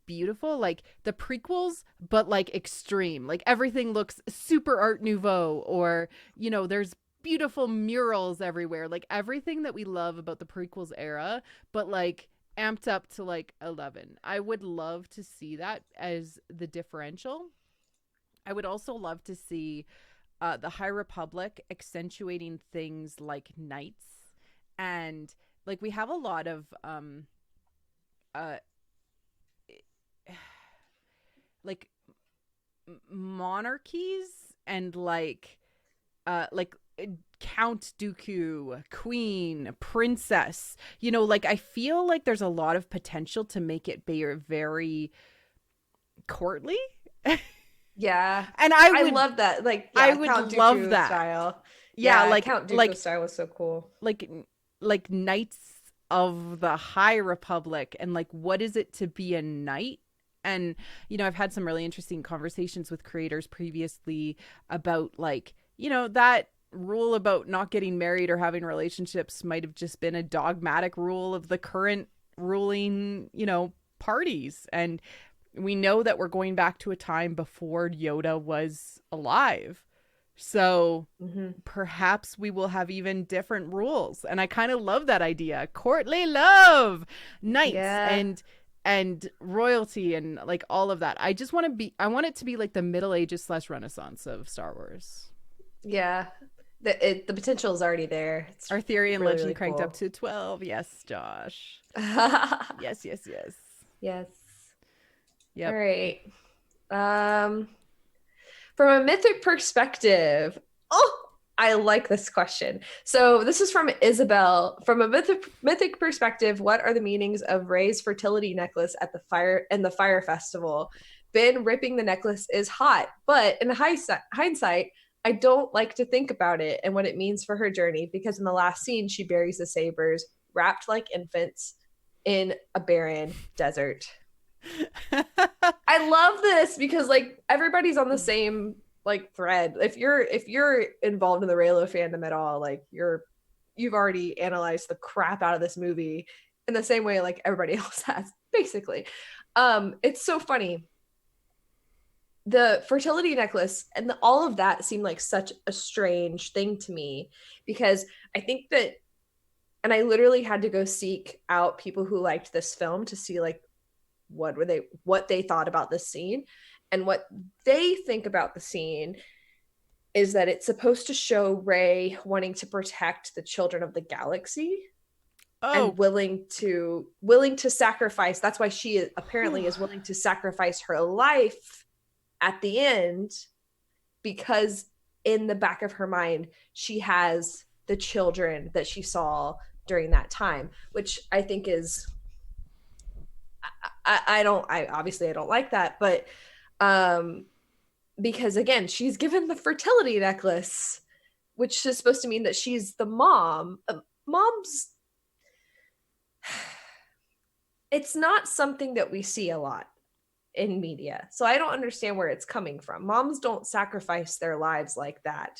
beautiful, like the prequels, but like extreme, like everything looks super art nouveau, or there's beautiful murals everywhere, like everything that we love about the prequels era, but like amped up to like 11. I would love to see that as the differential. I would also love to see the High Republic accentuating things like knights, and like we have a lot of like monarchies and like Count Dooku, Queen, Princess. Like I feel like there's a lot of potential to make it very courtly. Yeah, and I love that. Like, yeah, I would Count love Dooku that style. Yeah, like Count Dooku style was so cool. Like Knights of the High Republic, and like what is it to be a knight? And I've had some really interesting conversations with creators previously about like that rule about not getting married or having relationships might have just been a dogmatic rule of the current ruling parties, and we know that we're going back to a time before Yoda was alive, so perhaps we will have even different rules. And I kind of love that idea, courtly love, knights, and royalty, and like all of that. I want it to be like the Middle Ages / Renaissance of Star Wars. Yeah. The potential is already there. It's Arthurian really, legend really cranked up cool. to 12. Yes, Josh. Yes, yes, yes. Yes. All Yep. right. Um, from a mythic perspective, oh, I like this question. So this is from Isabel. From a mythic perspective, what are the meanings of Ray's fertility necklace at the fire festival? Ben ripping the necklace is hot, but in hindsight, I don't like to think about it and what it means for her journey because in the last scene, she buries the sabers wrapped like infants in a barren desert. I love this because like everybody's on the same like thread. If you're involved in the Raylo fandom at all, like you've already analyzed the crap out of this movie in the same way like everybody else has, basically. It's so funny. The fertility necklace and all of that seemed like such a strange thing to me because I think that and I literally had to go seek out people who liked this film to see like what they thought about this scene, and what they think about the scene is that it's supposed to show Rey wanting to protect the children of the galaxy and Oh, willing to sacrifice. That's why she apparently is willing to sacrifice her life at the end, because in the back of her mind she has the children that she saw during that time, which I think is I obviously I don't like that, but um because again, she's given the fertility necklace, which is supposed to mean that she's the mom. Moms, it's not something that we see a lot in media. So I don't understand where it's coming from. Moms don't sacrifice their lives like that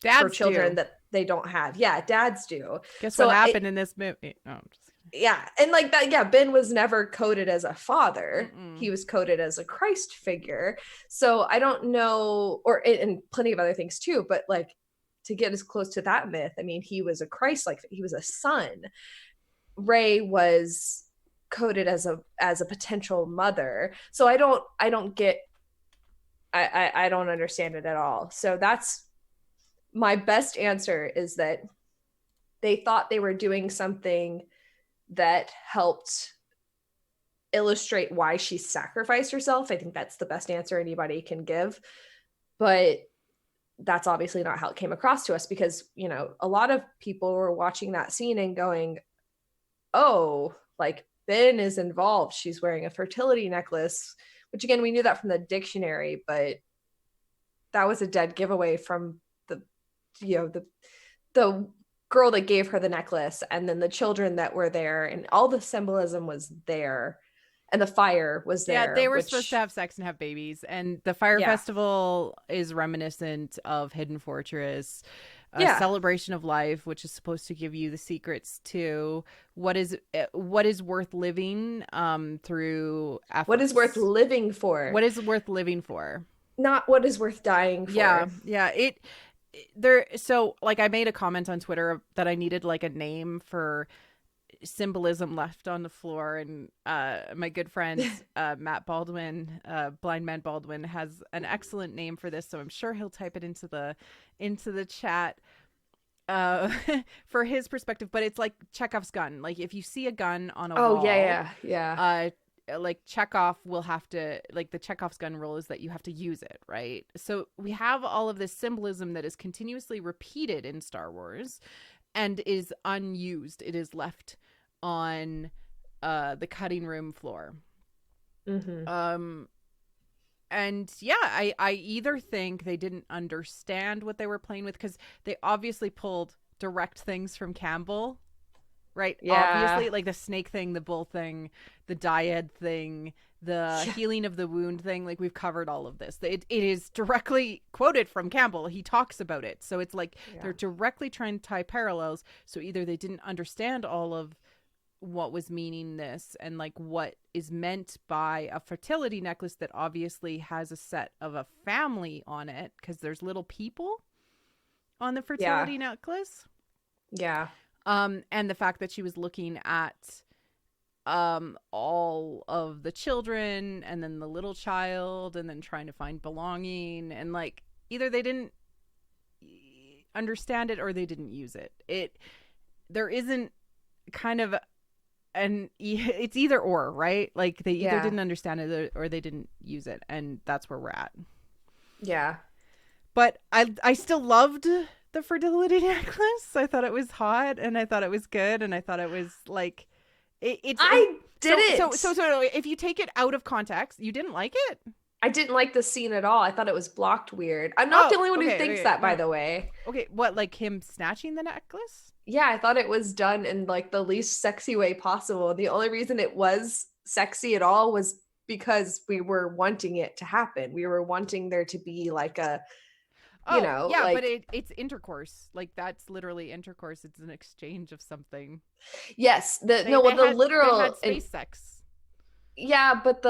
for dads children do. that they don't have. Yeah, dads do. Guess what So happened in this movie? Oh, I'm just yeah, and like that, yeah, Ben was never coded as a father. kidding. He was coded as a Christ figure. So I don't know, or and plenty of other things too, but like to get as close to that myth, I mean, he was a Christ, like he was a son. Ray was coded as a potential mother. So I don't get I don't understand it at all. So that's my best answer, is that they thought they were doing something that helped illustrate why she sacrificed herself. I think that's the best answer anybody can give. But that's obviously not how it came across to us, because, a lot of people were watching that scene and going, oh, like Ben is involved. She's wearing a fertility necklace, which again, we knew that from the dictionary, but that was a dead giveaway from the girl that gave her the necklace, and then the children that were there, and all the symbolism was there, and the fire was Yeah, there, they were supposed to which have sex and have babies, and the Fire yeah, Festival is reminiscent of Hidden Fortress, a yeah. celebration of life, which is supposed to give you the secrets to what is worth living through What is worth efforts. living for, What is worth living for? not what is worth dying Yeah, for. yeah. There. So, like, I made a comment on Twitter that I needed like a name for symbolism left on the floor, and my good friend Matt Baldwin, Blind Man Baldwin, has an excellent name for this, so I'm sure he'll type it into the chat uh for his perspective. But it's like Chekhov's gun. Like, if you see a gun on a Oh wall, yeah, yeah, uh like Chekhov will have to, like, the Chekhov's gun rule is that you have to use it, right? So we have all of this symbolism that is continuously repeated in Star Wars and is unused. It is left on the cutting room floor. yeah. Mm-hmm. Um, and yeah, I either think they didn't understand what they were playing with, because they obviously pulled direct things from Campbell, right? Yeah. Obviously, like the snake thing, the bull thing, the dyad thing, the Yeah. healing of the wound thing. Like, we've covered all of this. It is directly quoted from Campbell. He talks about it. So it's like Yeah. they're directly trying to tie parallels. So either they didn't understand all of what was meaning this, and like what is meant by a fertility necklace that obviously has a set of a family on it, because there's little people on the Yeah. fertility necklace. Yeah. And the fact that she was looking at all of the children and then the little child and then trying to find belonging, and like either they didn't understand it or they didn't use it. There isn't kind of it's either or, right? Like they either didn't understand it or they didn't use it, and that's where we're at. Yeah. But I still loved the fertility necklace. I thought it was hot, and I thought it was good, and I thought it was like I didn't. So if you take it out of context, you didn't like it? I didn't like the scene at all. I thought it was blocked weird. I'm not the only one who thinks that, by the way. Okay, what, like him snatching the necklace? Yeah, I thought it was done in like the least sexy way possible. The only reason it was sexy at all was because we were wanting it to happen. We were wanting there to be like a, yeah, like, but it's intercourse. Like that's literally intercourse. It's an exchange of something. Yes, the literal they had space sex. Yeah, but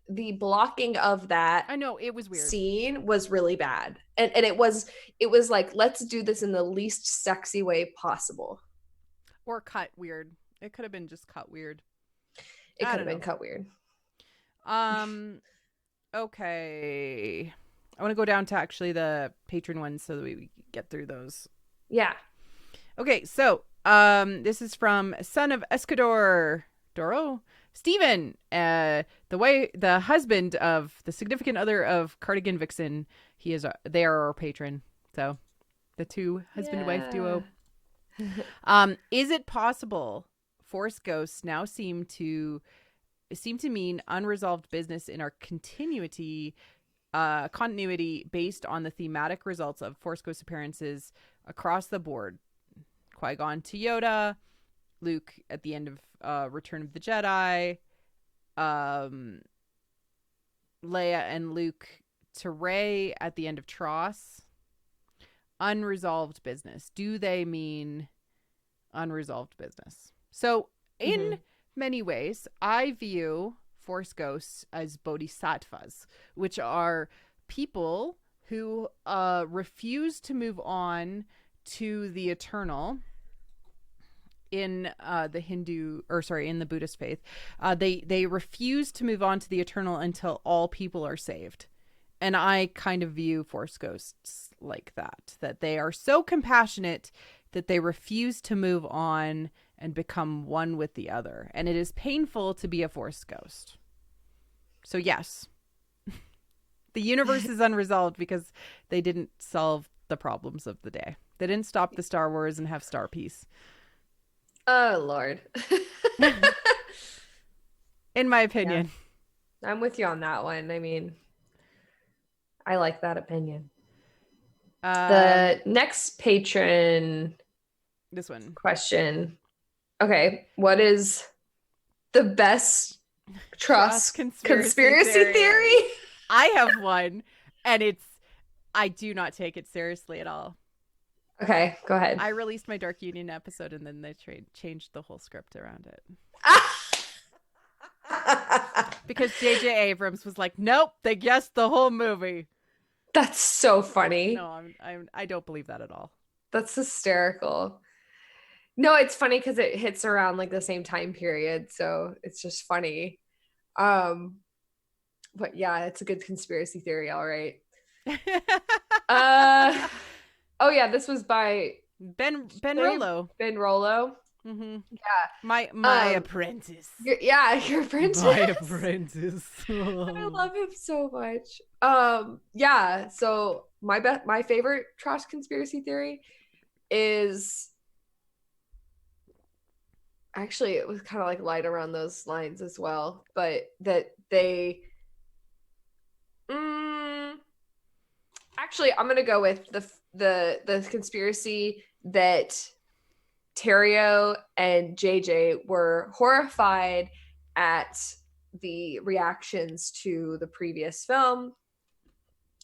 the blocking of that, I know, it was weird. Scene was really bad, and it was like, let's do this in the least sexy way possible, or cut weird. It could have been just cut weird. It could have been cut weird. Okay. I want to go down to actually the patron ones so that we get through those. Yeah. Okay, so this is from Son of Escador Doro. Steven, the husband of the significant other of Cardigan Vixen, they are our patron. So the two husband-wife duo. Is it possible Force ghosts now seem to mean unresolved business in our continuity based on the thematic results of Force ghost appearances across the board? Qui-Gon to Yoda, Luke at the end of Return of the Jedi, Leia and Luke to Rey at the end of Tross. Unresolved business. Do they mean unresolved business? So in many ways, I view Force ghosts as bodhisattvas, which are people who refuse to move on to the eternal. In the Buddhist faith, they refuse to move on to the eternal until all people are saved. And I kind of view Force ghosts like that they are so compassionate that they refuse to move on and become one with the other. And it is painful to be a Force ghost. So yes, the universe is unresolved because they didn't solve the problems of the day. They didn't stop the Star Wars and have Star Peace. Oh, Lord. In my opinion. Yeah. I'm with you on that one. I mean, I like that opinion. The next patron this one question. Okay. What is the best trust conspiracy theory? I have one, and I do not take it seriously at all. Okay, go ahead. I released my Dark Union episode, and then they changed the whole script around it. Because J.J. Abrams was like, nope, they guessed the whole movie. That's so funny. No, I don't believe that at all. That's hysterical. No, it's funny because it hits around like the same time period, so it's just funny. But yeah, it's a good conspiracy theory, all right. Oh yeah, this was by Ben Rollo. Ben Rollo. Mm-hmm. Yeah, my apprentice. Your apprentice. My apprentice. I love him so much. Yeah. So my favorite trash conspiracy theory is actually, it was kind of like light around those lines as well, but that they. Actually, I'm gonna go with the conspiracy that Terrio and JJ were horrified at the reactions to the previous film,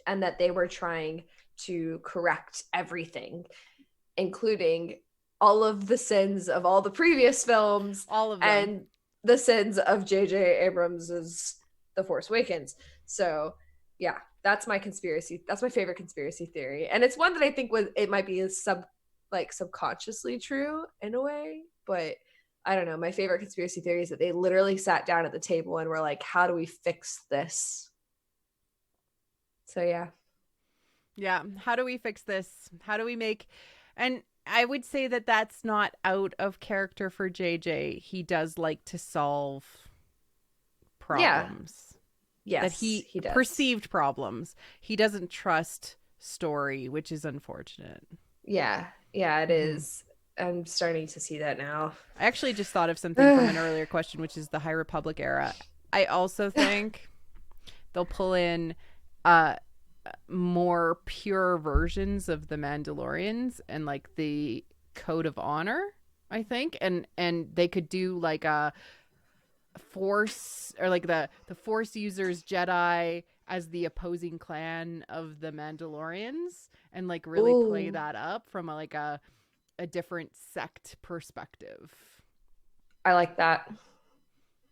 and that they were trying to correct everything, including all of the sins of all the previous films, all of them, and the sins of JJ Abrams's The Force Awakens. So yeah, that's my conspiracy. That's my favorite conspiracy theory. And it's one that I think it might be subconsciously true in a way, but I don't know. My favorite conspiracy theory is that they literally sat down at the table and were like, how do we fix this? So yeah. Yeah. How do we fix this? How do we make, and I would say that that's not out of character for JJ. He does like to solve Yeah. problems, that Yes, he he does. perceived problems. He doesn't trust story, which is unfortunate. Yeah. Yeah, it Mm-hmm. is. I'm starting to see that now. I actually just thought of something from an earlier question, which is the High Republic era. I also think they'll pull in uh more pure versions of the Mandalorians and like the code of honor, I think. And they could do like a force, or like the force users Jedi as the opposing clan of the Mandalorians, and like really play Ooh, that up from a different sect perspective. I like that.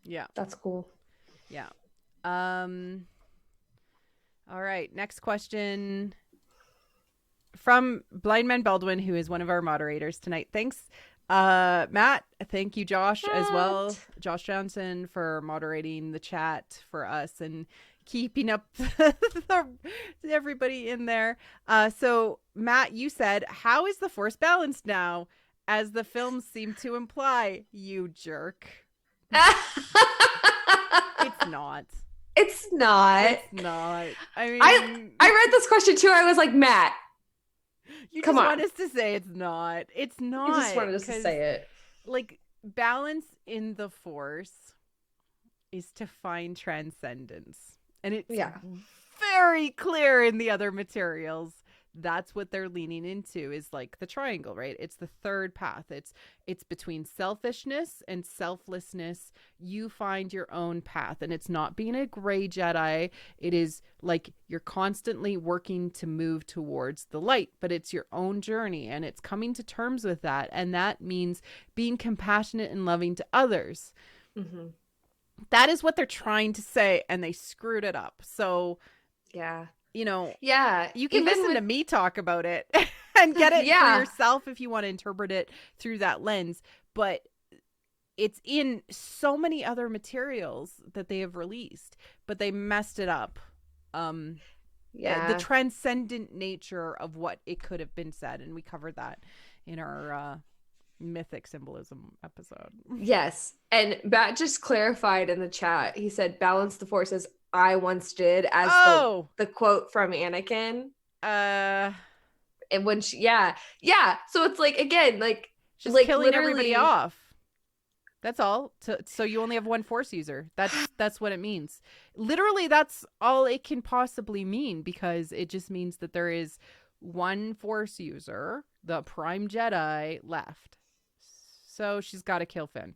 Yeah. That's cool. Yeah. Um all right, next question from Blind Man Baldwin, who is one of our moderators tonight. Thanks, Matt. Thank you, Josh, as well. What? Josh Johnson, for moderating the chat for us and keeping up the, everybody in there. So, Matt, you said, how is the force balanced now? As the films seem to imply, you jerk. It's not. It's not. It's not. I I mean, I read this question too. I was like, Matt, you come just on. want us to say it's not. It's I just not. wanted us to Because, say it. like, balance in the force is to find transcendence. And it's Yeah. very clear in the other materials. That's what they're leaning into, is like the triangle, right? It's the third path. It's between selfishness and selflessness. You find your own path, and it's not being a gray Jedi. It is like you're constantly working to move towards the light, but it's your own journey, and it's coming to terms with that. And that means being compassionate and loving to others. Hmm. That is what they're trying to say, and they screwed it up. So, Yeah. you know, Yeah. you can Even listen with to me talk about it and get it for yeah. yourself if you want to interpret it through that lens. But it's in so many other materials that they have released, but they messed it up. Um, the Yeah. transcendent nature of what it could have been said, and we covered that in our mythic symbolism episode. Yes. And Bat just clarified in the chat. He said balance the forces I once did as Oh, the quote from Anakin. uh, And when she yeah. Yeah. So it's like again, just like killing everybody literally off. That's all. So you only have one force user. That's what it means. Literally, that's all it can possibly mean, because it just means that there is one force user, the Prime Jedi, left. So she's got to kill Finn.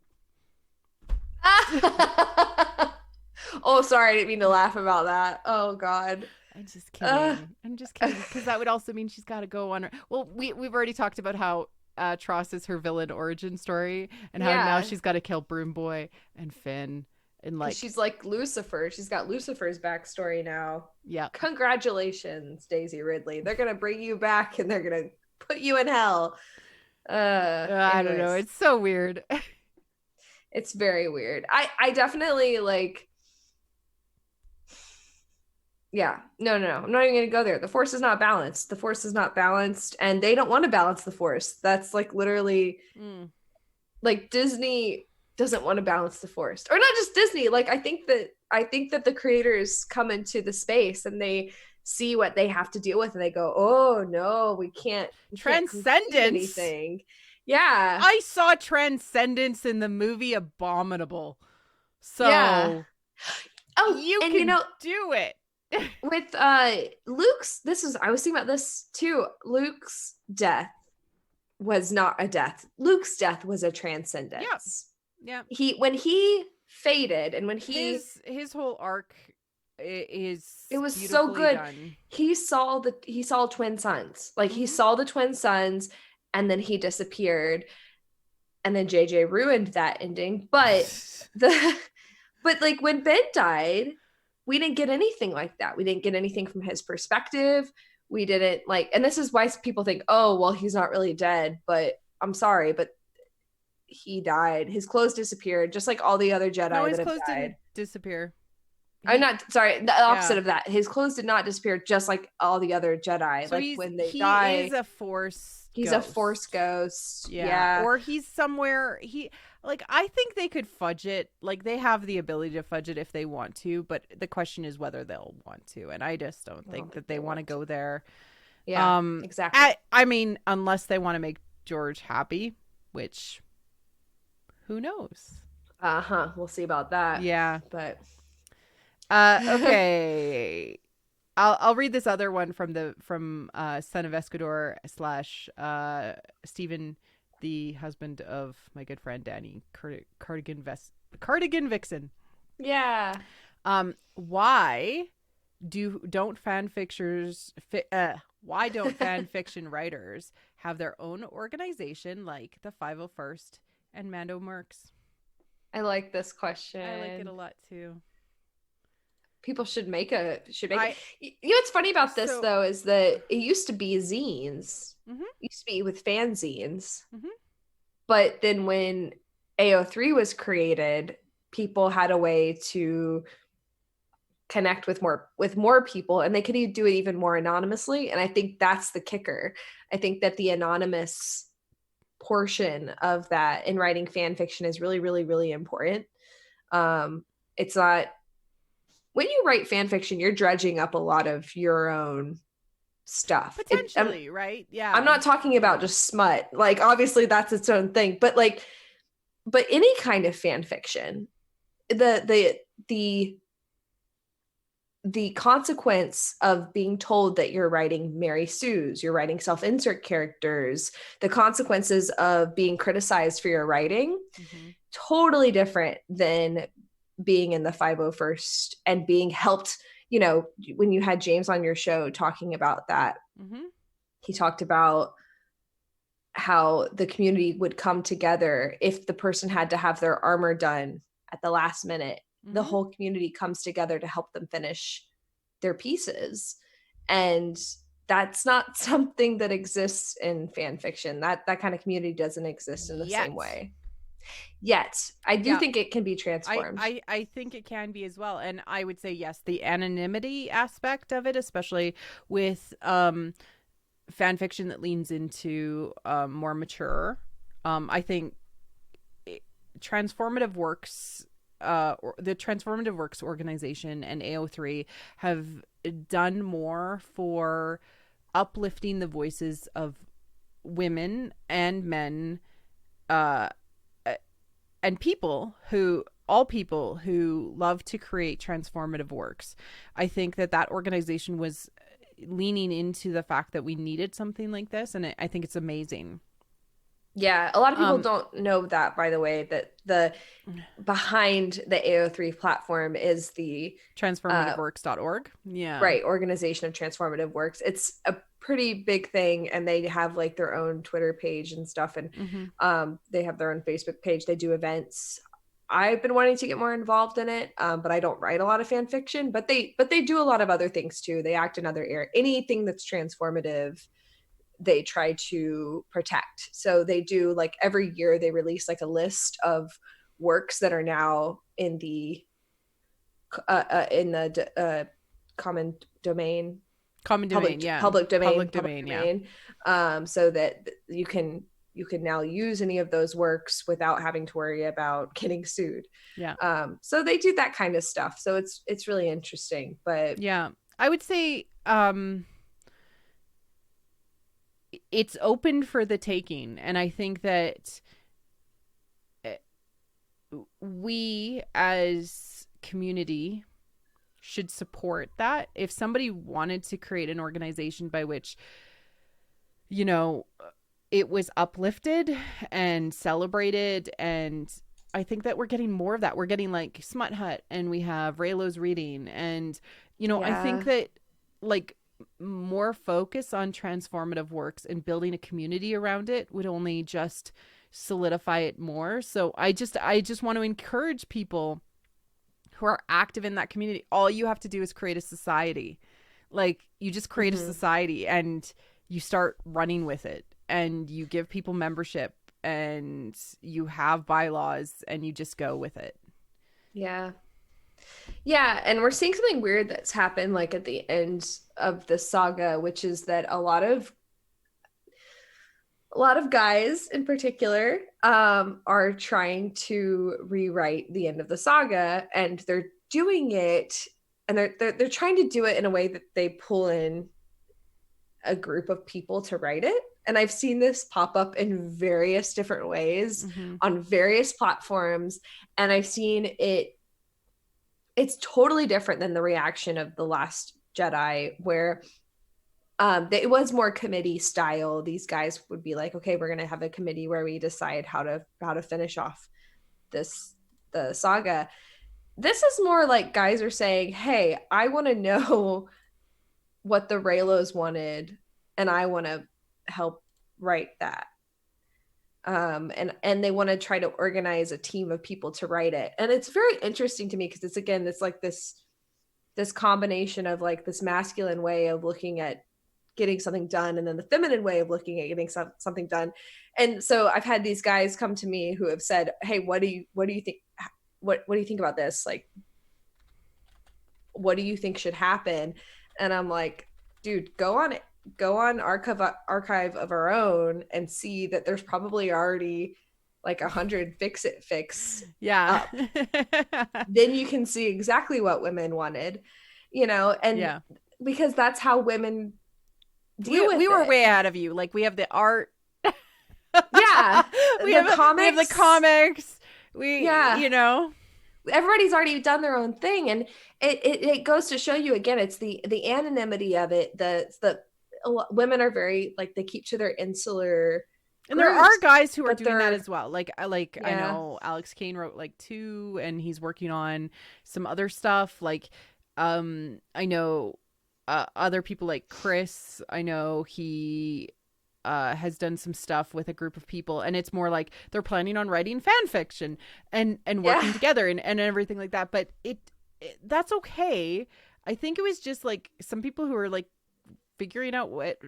Oh, sorry, I didn't mean to laugh about that. Oh God. I'm just Uh, kidding. I'm just kidding, because that would also mean she's got to go on her. Well, we've already talked about how Tross is her villain origin story, and how now yeah. she's got to kill Broom Boy and Finn, and Because like, she's like Lucifer. She's got Lucifer's backstory now. yeah. Congratulations, Daisy Ridley. They're gonna bring you back and they're gonna put you in hell. I don't know. Anyways, It's so weird. it's very weird. I definitely like yeah. No. I'm not even gonna go there. The force is not balanced. The force is not balanced, and they don't want to balance the force. That's like literally Mm. like Disney doesn't want to balance the force. Or not just Disney. Like I think that the creators come into the space and they see what they have to deal with and they go, "Oh no, we can't complete Transcendence. anything." Yeah. I saw Transcendence in the movie Abominable. Yeah. So Oh, you and can do it. with Luke's this is I was thinking about this too. Luke's death was not a death. Luke's death was a Yeah. transcendence. Yeah. He when he faded and when he His whole arc is it was so beautifully good. done. He saw twin suns. Like he Mm-hmm. saw the twin suns and then he disappeared. And then JJ ruined that ending. The but like when Ben died, we didn't get anything like that. We didn't get anything from his perspective. We didn't like, and this is why people think, oh, well, he's not really dead, but I'm sorry, but he died. His clothes disappeared, just like all the other No, Jedi his that have clothes died. didn't disappear. I'm not sorry, the opposite yeah. of that. His clothes did not disappear just like all the other Jedi. So Like when they he is die, a force he's a force ghost. ghost. Yeah. Yeah. Or he's somewhere like I think they could fudge it. Like they have the ability to fudge it if they want to, but the question is whether they'll want to. And I just don't I don't think think that they want to go there. Yeah, exactly. I mean, unless they want to make George happy, which who knows? Uh-huh. We'll see about that. Yeah. But Okay. I'll read this other one from Son of Escador slash Stephen, the husband of my good friend Danny Cardigan Vixen. yeah. Why don't fan fictions why don't fan fiction writers have their own organization like the 501st and Mando Mercs? I like this question. I like it a lot too. People should make it. You know what's funny about this So though is that it used to be zines. Mhm. It used to be with fanzines. Mhm. But then when AO3 was created, people had a way to connect with more people, and they could do it even more anonymously. And I think that's the kicker. I think that the anonymous portion of that in writing fan fiction is really, really, really important. It's not when you write fan fiction, you're dredging up a lot of your own stuff. potentially, right? Yeah. I'm not talking about just smut. Like obviously that's its own thing, but any kind of fan fiction, the consequence of being told that you're writing Mary Sue's, you're writing self-insert characters, the consequences of being criticized for your writing, totally different than being in the 501st and being helped. You know, when you had James on your show talking about that, he talked about how the community would come together if the person had to have their armor done at the last minute. The whole community comes together to help them finish their pieces. And that's not something that exists in fan fiction. That kind of community doesn't exist in the same way. Yet, I do think it can be transformed. I think it can be as well. And I would say, yes, the anonymity aspect of it, especially with fan fiction that leans into more mature. I think Transformative Works, the Transformative Works organization and AO3 have done more for uplifting the voices of women and men, and all people who love to create transformative works. I think that organization was leaning into the fact that we needed something like this, and I think it's amazing. Yeah, a lot of people don't know that, by the way, that the behind the AO3 platform is the transformativeworks.org. Yeah. Right, Organization of Transformative Works. It's a pretty big thing, and they have like their own Twitter page and stuff, and they have their own Facebook page. They do events. I've been wanting to get more involved in it, but I don't write a lot of fan fiction. But they do a lot of other things too. They act in other areas. Anything that's transformative, they try to protect. So they do, like, every year they release like a list of works that are now in the common domain, public domain, so that you can now use any of those works without having to worry about getting sued. So they do that kind of stuff. So it's really interesting. But yeah, I would say it's open for the taking, and I think that we as community should support that. If somebody wanted to create an organization by which, you know, it was uplifted and celebrated, and I think that we're getting more of that. We're getting like Smut Hut, and we have Raylo's Reading, and you know, I think that like more focus on transformative works and building a community around it would only just solidify it more. So I just want to encourage people who are active in that community. All you have to do is create a society. Like, you just create a society and you start running with it, and you give people membership, and you have bylaws, and you just go with it. Yeah. Yeah, and we're seeing something weird that's happened like at the end of the saga, which is that a lot of guys in particular are trying to rewrite the end of the saga, and they're doing it, and they're trying to do it in a way that they pull in a group of people to write it. And I've seen this pop up in various different ways Mm-hmm. on various platforms, and I've seen it. It's totally different than the reaction of The Last Jedi, where it was more committee style. These guys would be like, okay, we're going to have a committee where we decide how to finish off the saga. This is more like guys are saying, hey, I want to know what the Raylos wanted, and I want to help write that. And they want to try to organize a team of people to write it. And it's very interesting to me because it's like this combination of like this masculine way of looking at getting something done, and then the feminine way of looking at getting something done. And so I've had these guys come to me who have said, hey, what do you think, what do you think about this, like what do you think should happen? And I'm like, dude, go on archive of our own and see that there's probably already like 100 fix it fix Yeah. up. Then you can see exactly what women wanted, and Yeah. because that's how women deal with We were it. way ahead of you. Like we have the art. Yeah, we have the comics. Yeah, You know. everybody's already done their own thing, and it goes to show you again, it's the anonymity of it. The women are very like, they keep to their insular And there groups, are guys who are but doing that they're as well. Like I yeah, know Alex Kane wrote like 2, and he's working on some other stuff. Like I know other people like Chris. I know he has done some stuff with a group of people, and it's more like they're planning on writing fan fiction and working yeah, together and everything like that. But that's okay. I think it was just like some people who were like figuring out what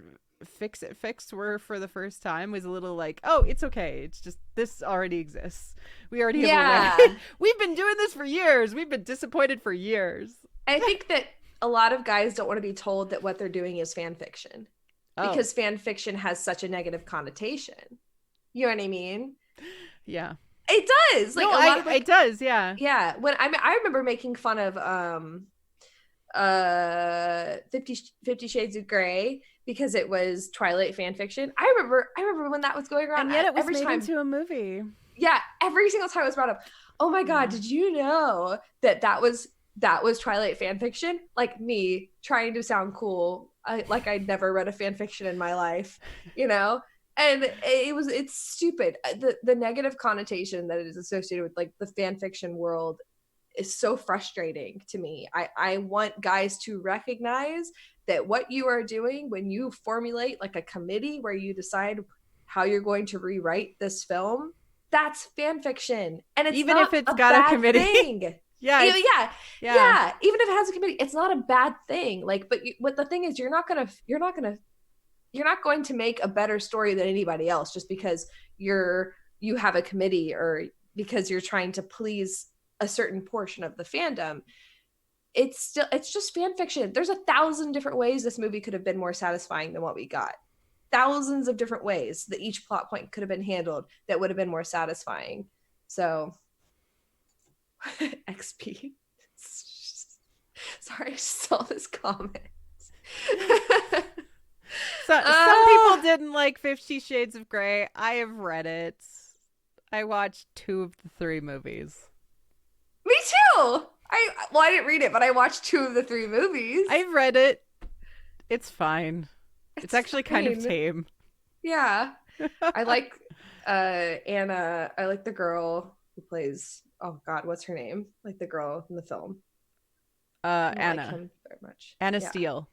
fix it fixed were for the first time was a little like, oh, it's okay, it's just this already exists, we already have a way. yeah. We've been doing this for years, we've been disappointed for years. I think that a lot of guys don't want to be told that what they're doing is fan fiction, Oh because fan fiction has such a negative connotation. You know what I mean? yeah. It does. Like No, a lot of it like, does, yeah. yeah. When I remember making fun of 50 Shades of Grey because it was Twilight fan fiction. I remember when that was going around, And yet it was every made time. into a movie. Yeah, every single time it was brought up. Oh my god, Yeah. did you know that was Twilight fan fiction? Like me trying to sound cool, like I'd never read a fan fiction in my life, you know? And it's stupid. The negative connotation that is associated with like the fan fiction world is so frustrating to me. I want guys to recognize that what you are doing when you formulate like a committee where you decide how you're going to rewrite this film, that's fan fiction, and it's Even not if it's a got a bad committee. thing. Yeah, Yeah, it's yeah. yeah. Even if it has a committee, it's not a bad thing. Like, but what the thing is, you're not going to make a better story than anybody else just because you have a committee, or because you're trying to please a certain portion of the fandom. It's just fan fiction. There's 1,000 different ways this movie could have been more satisfying than what we got. Thousands of different ways that each plot point could have been handled that would have been more satisfying. So XP. Sorry, I just saw this comment. So some people didn't like 50 Shades of Grey. I have read it. I watched 2 of the 3 movies. Me too. I didn't read it, but I watched 2 of the 3 movies. I've read it. It's fine. It's actually fine. kind of tame. Yeah. I like Anna. I like the girl who plays, oh god, what's her name? Like the girl in the film. Anna. Like him very much. Anna Yeah. Steele.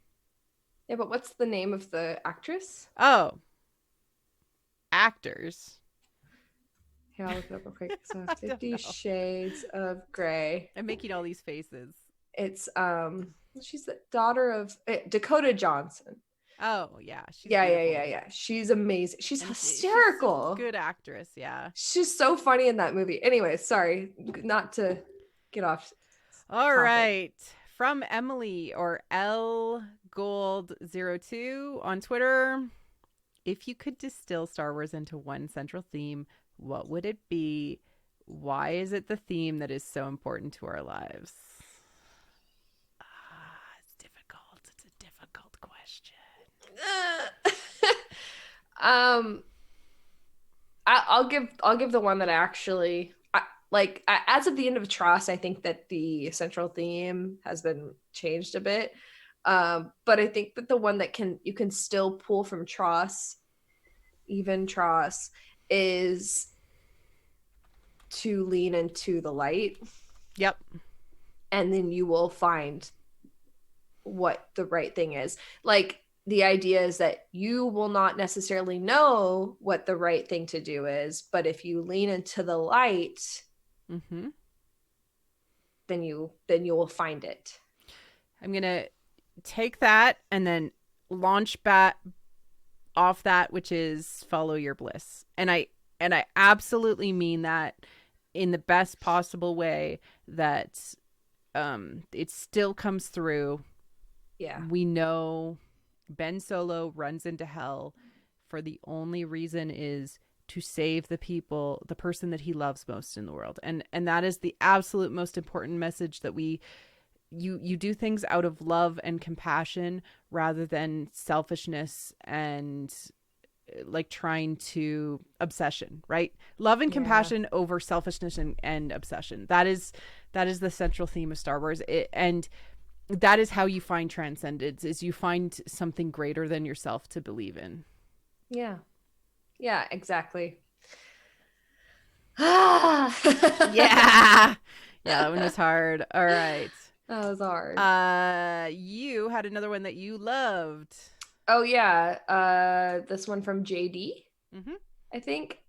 Yeah, but what's the name of the actress? Oh. Actors. Here, I'll look it up real quick. So I don't 50 know. Shades of Grey. I'm making all these faces. It's she's the daughter of Dakota Johnson. Oh, yeah. She's Yeah, beautiful. She's amazing. She's And hysterical. She's a good actress, yeah. She's so funny in that movie. Anyway, sorry, not to get off. All topic. right. From Emily or L Gold02 on Twitter. If you could distill Star Wars into one central theme, what would it be? Why is it the theme that is so important to our lives? It's difficult. It's a difficult question. um, I'll give the one that actually as of the end of Tross, I think that the central theme has been changed a bit. But I think that the one that you can still pull from Tross, even Tross, is to lean into the light. Yep. And then you will find what the right thing is. Like, the idea is that you will not necessarily know what the right thing to do is, but if you lean into the light, Mm-hmm. then you will find it. I'm gonna take that and then launch back off that, which is follow your bliss. And I absolutely mean that in the best possible way, that it still comes through. Yeah. We know Ben Solo runs into hell for the only reason is to save the people, the person that he loves most in the world. And that is the absolute most important message, that you do things out of love and compassion rather than selfishness and like trying to obsession, right? Love and compassion over selfishness and obsession. That is the central theme of Star Wars. And that is how you find transcendence, is you find something greater than yourself to believe in. Yeah. Yeah, exactly. Yeah. Yeah, that one was hard. All right. That was hard. You had another one that you loved. Oh yeah. This one from JD, Mm-hmm. I think.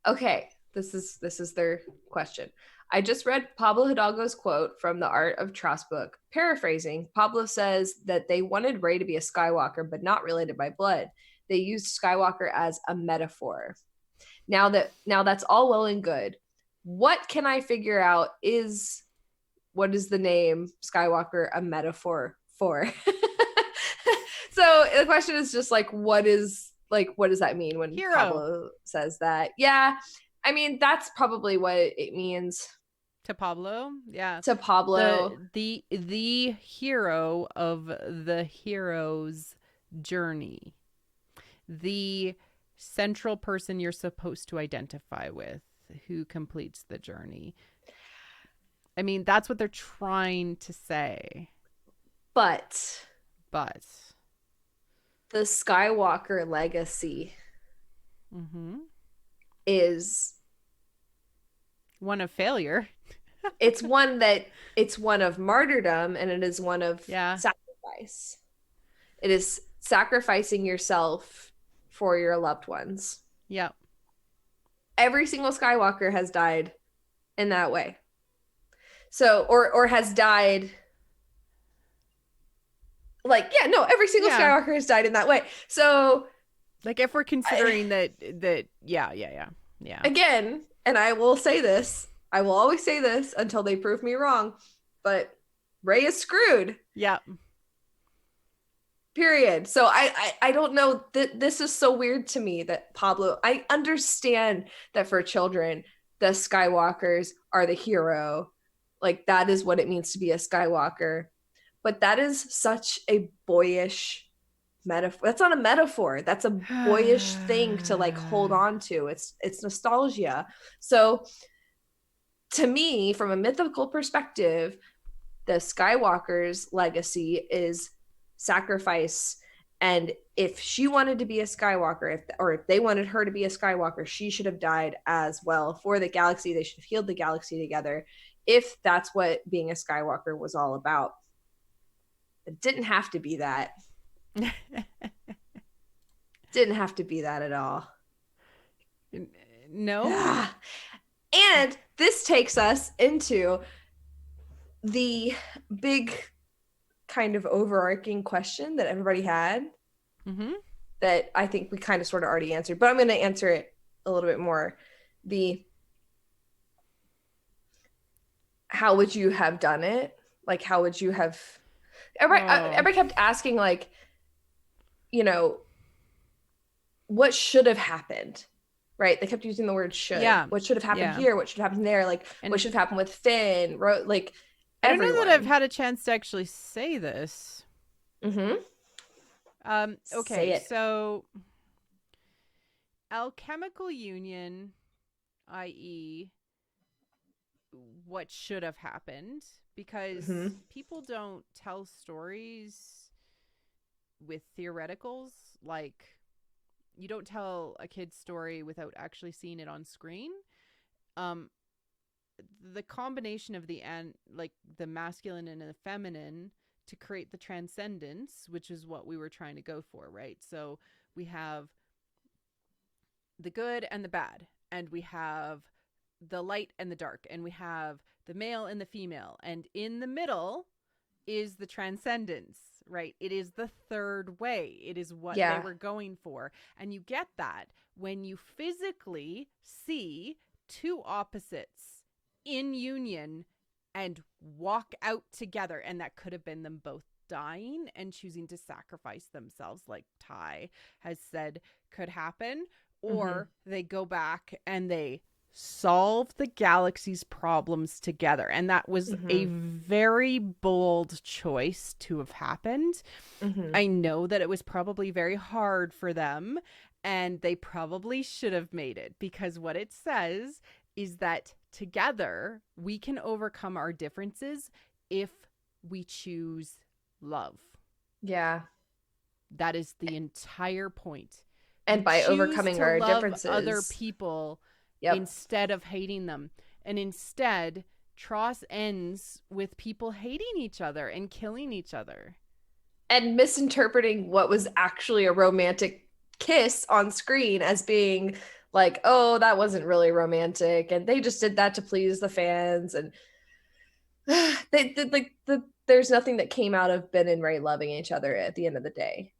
Okay, this is their question. I just read Pablo Hidalgo's quote from the Art of Trust book. Paraphrasing, Pablo says that they wanted Rey to be a Skywalker, but not related by blood. They used Skywalker as a metaphor. Now that's all well and good. What can I figure out what is the name Skywalker a metaphor for? So the question is just what does that mean when Hero. Pablo says that? Yeah, I mean, that's probably what it means To Pablo. Yeah. to Pablo. The hero of the hero's journey. The central person you're supposed to identify with, who completes the journey. I mean, that's what they're trying to say. But the Skywalker legacy is one of failure. it's one of martyrdom, and it is one of sacrifice. It is sacrificing yourself for your loved ones. Yep. Every single Skywalker has died in that way. So, or has died. Every single Skywalker has died in that way. So, like, if we're considering that, yeah. Again, and I will say this, I will always say this until they prove me wrong, but Rey is screwed. Yeah. Period. So I don't know, this is so weird to me that Pablo, I understand that for children, the Skywalkers are the hero. Like, that is what it means to be a Skywalker. But that is such a boyish metaphor. That's not a metaphor. That's a boyish thing to hold on to. It's nostalgia. So to me, from a mythical perspective, the Skywalker's legacy is sacrifice. And if she wanted to be a Skywalker, if they wanted her to be a Skywalker, she should have died as well for the galaxy. They should have healed the galaxy together, if that's what being a Skywalker was all about. It didn't have to be that. Didn't have to be that at all. No. And this takes us into the big kind of overarching question that everybody had, that I think we kind of sort of already answered, but I'm going to answer it a little bit more. how would you have done it? Like, how would you have? Oh, Everybody kept asking, like, you know, what should have happened, right? They kept using the word should. yeah, What should have happened yeah. here? What should have happened there? Like, what And should have happened with Finn? Like, I don't know that I've everyone. had a chance to actually say this. Mm-hmm. Say Okay, it. so alchemical union, i.e., what should have happened, because Mm-hmm. people don't tell stories with theoreticals. Like, you don't tell a kid's story without actually seeing it on screen. Um, the combination of like the masculine and the feminine to create the transcendence, which is what we were trying to go for, right? So we have the good and the bad, and we have the light and the dark, and we have the male and the female, and in the middle is the transcendence, right? It is the third way. It is what they Yeah. were going for. And you get that when you physically see two opposites in union and walk out together. And that could have been them both dying and choosing to sacrifice themselves, like Ty has said could happen. Mm-hmm. Or they go back and they solve the galaxy's problems together. And that was a Mm-hmm. very bold choice to have happened. Mm-hmm. I know that it was probably very hard for them, and they probably should have made it, because what it says is that together we can overcome our differences if we choose love. Yeah. That is the entire point. You And by choose overcoming to our love other differences. people Yep. instead of hating them. And instead, Tross ends with people hating each other and killing each other. And misinterpreting what was actually a romantic kiss on screen as being like, oh, that wasn't really romantic. And they just did that to please the fans. And they did there's nothing that came out of Ben and Ray loving each other at the end of the day.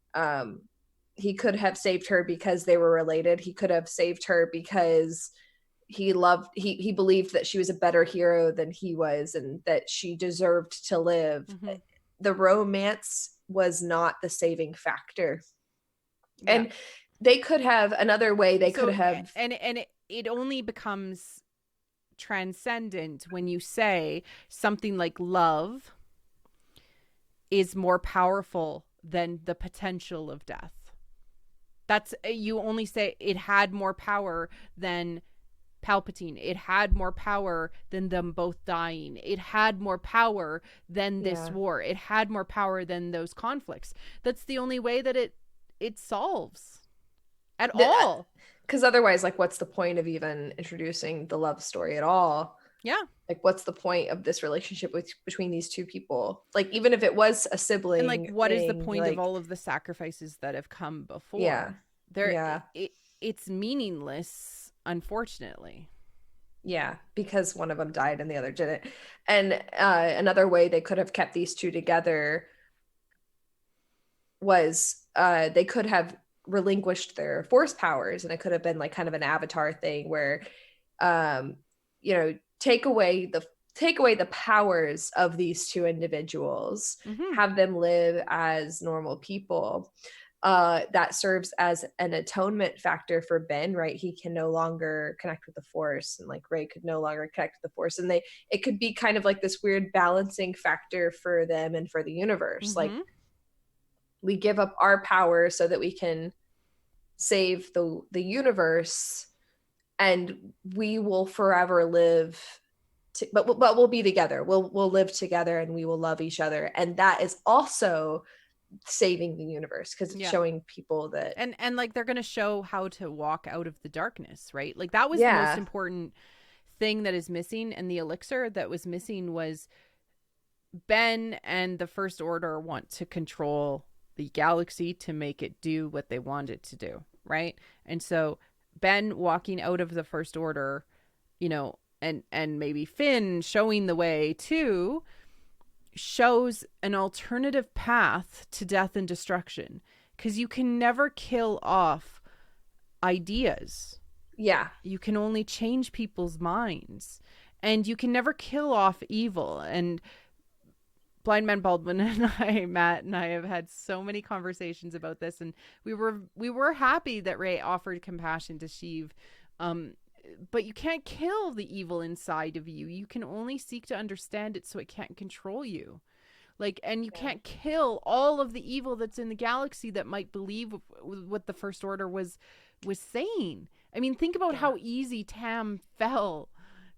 He could have saved her because they were related. He could have saved her because he believed that she was a better hero than he was and that she deserved to live. Mm-hmm. The romance was not the saving factor. Yeah. And they could have another way they could So, have. and it only becomes transcendent when you say something like love is more powerful than the potential of death. That's, you only say it had more power than Palpatine. It had more power than them both dying. It had more power than this war. It had more power than those conflicts. That's the only way that it solves at all. Because otherwise, like, what's the point of even introducing the love story at all? Yeah. Like, what's the point of this relationship between these two people? Like, even if it was a sibling And like, what is the thing, point like, of all of the sacrifices that have come yeah, before? There, yeah, it's meaningless, unfortunately. yeah, because one of them died and the other didn't. And another way they could have kept these two together was they could have relinquished their force powers, and it could have been like kind of an Avatar thing where, you know, take away the powers of these two individuals, Mm-hmm. have them live as normal people. That serves as an atonement factor for Ben, right? He can no longer connect with the Force, and like Rey could no longer connect with the Force, and it could be kind of like this weird balancing factor for them and for the universe. Like, Mm-hmm. we give up our power so that we can save the universe, and we will forever live but we'll be together. We'll live together, and we will love each other, and that is also saving the universe because it's showing people that and like, they're going to show how to walk out of the darkness, right? Like, that was the most yeah, important thing that is missing, and the elixir that was missing was Ben and the First Order want to control the galaxy to make it do what they want it to do, right? And so Ben walking out of the First Order, you know, and maybe Finn showing the way too, shows an alternative path to death and destruction, because you can never kill off ideas. yeah, You can only change people's minds. And you can never kill off evil. And Blind Man Baldwin and I, Matt and I, have had so many conversations about this, and we were happy that Rey offered compassion to Sheev, but you can't kill the evil inside of you. You can only seek to understand it so it can't control you. Like, and you can't kill all of the evil that's in the galaxy that might believe what the First Order was saying. I mean, think about how easy Tam fell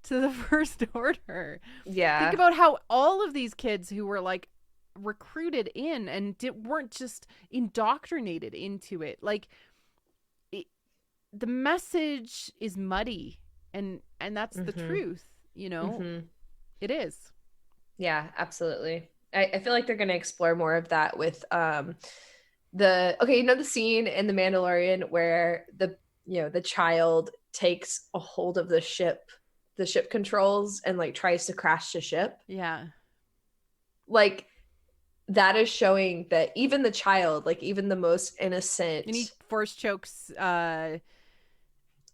to the First Order. Yeah. Think about how all of these kids who were like recruited in and weren't just indoctrinated into it. Like, the message is muddy, and that's the truth, you know. It is. Yeah, absolutely. I feel like they're going to explore more of that with the scene in The Mandalorian where the child takes a hold of the ship controls and like tries to crash the ship. Yeah. Like, that is showing that even the child, like even the most innocent, and he force chokes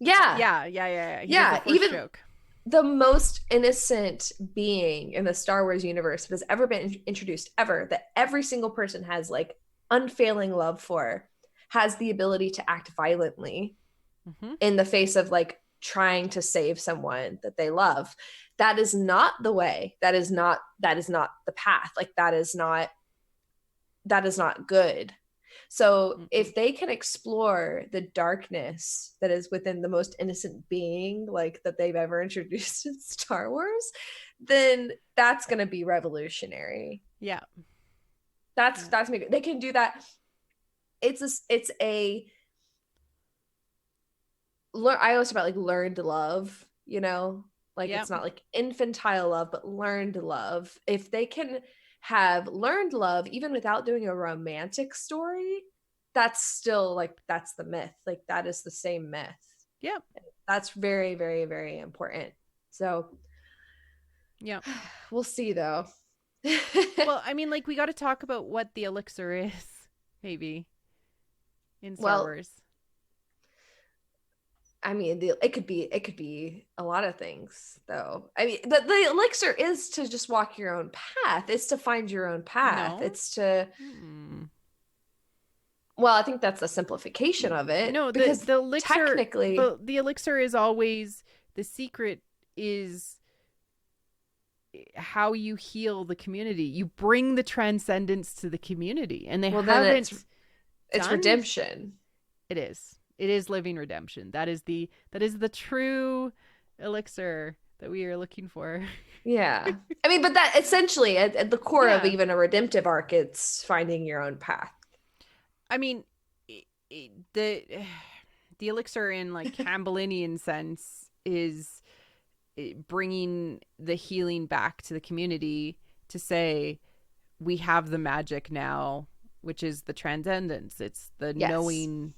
yeah, even choke. The most innocent being in the Star Wars universe that has ever been introduced ever, that every single person has like unfailing love for, has the ability to act violently in the face of like trying to save someone that they love. That is not the way. That is not the path. Like, that is not good. So if they can explore the darkness that is within the most innocent being like that they've ever introduced in Star Wars, then that's going to be revolutionary. Yeah. That's maybe they can do that. I always talk about like learned love, you know, like it's not like infantile love, but learned love. If they can have learned love even without doing a romantic story, that's still like, that's the myth. Like, that is the same myth. Yeah. That's very, very, very important. So yeah, we'll see though. Well, I mean, like, we got to talk about what the elixir is, maybe, in Star Wars. I mean, it could be a lot of things, though. I mean, the elixir is to just walk your own path. It's to find your own path. No. It's to. Well, I think that's a simplification of it. No, because the elixir, technically, the elixir is always, the secret is how you heal the community. You bring the transcendence to the community, and they haven't. It's redemption. It is. It is living redemption. That is the true elixir that we are looking for. Yeah. I mean, but that essentially at the core of even a redemptive arc, it's finding your own path. I mean, the elixir in like Campbellinian sense is bringing the healing back to the community to say, we have the magic now, which is the transcendence. It's the knowing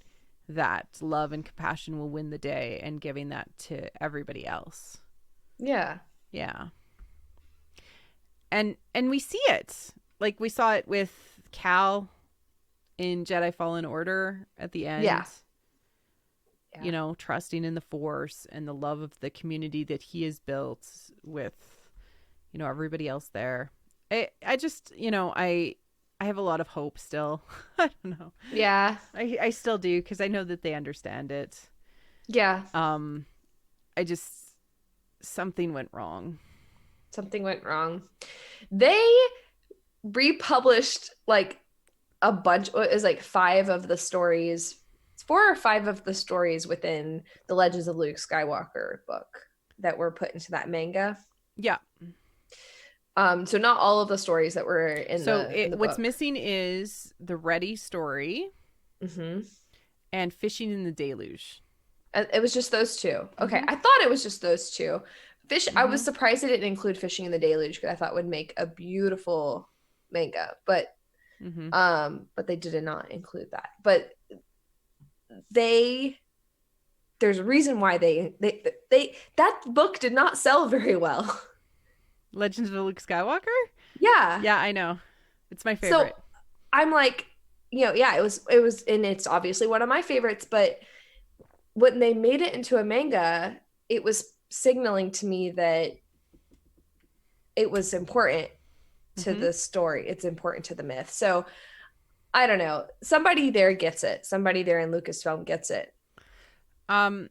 that love and compassion will win the day, and giving that to everybody else. Yeah. And we see it. Like, we saw it with Cal in Jedi Fallen Order at the end. Yeah. You know, trusting in the Force and the love of the community that he has built with, you know, everybody else there. I just, you know, I have a lot of hope still. I don't know. Yeah. I still do, because I know that they understand it. Yeah. Something went wrong. They republished like a bunch. It was like 5 of the stories. It's 4 or 5 of the stories within the Legends of Luke Skywalker book that were put into that manga. Yeah. So not all of the stories that were in the what's book. missing is the Ready story and Fishing in the Deluge. It was just those 2. Okay. I thought it was just those 2. I was surprised they didn't include Fishing in the Deluge, because I thought it would make a beautiful manga, but they did not include that. But there's a reason why they that book did not sell very well. Legends of Luke Skywalker? Yeah. Yeah, I know. It's my favorite. So I'm like, you know, it was, and it's obviously one of my favorites, but when they made it into a manga, it was signaling to me that it was important to Mm-hmm. the story. It's important to the myth. So I don't know. Somebody there gets it. Somebody there in Lucasfilm gets it. Um,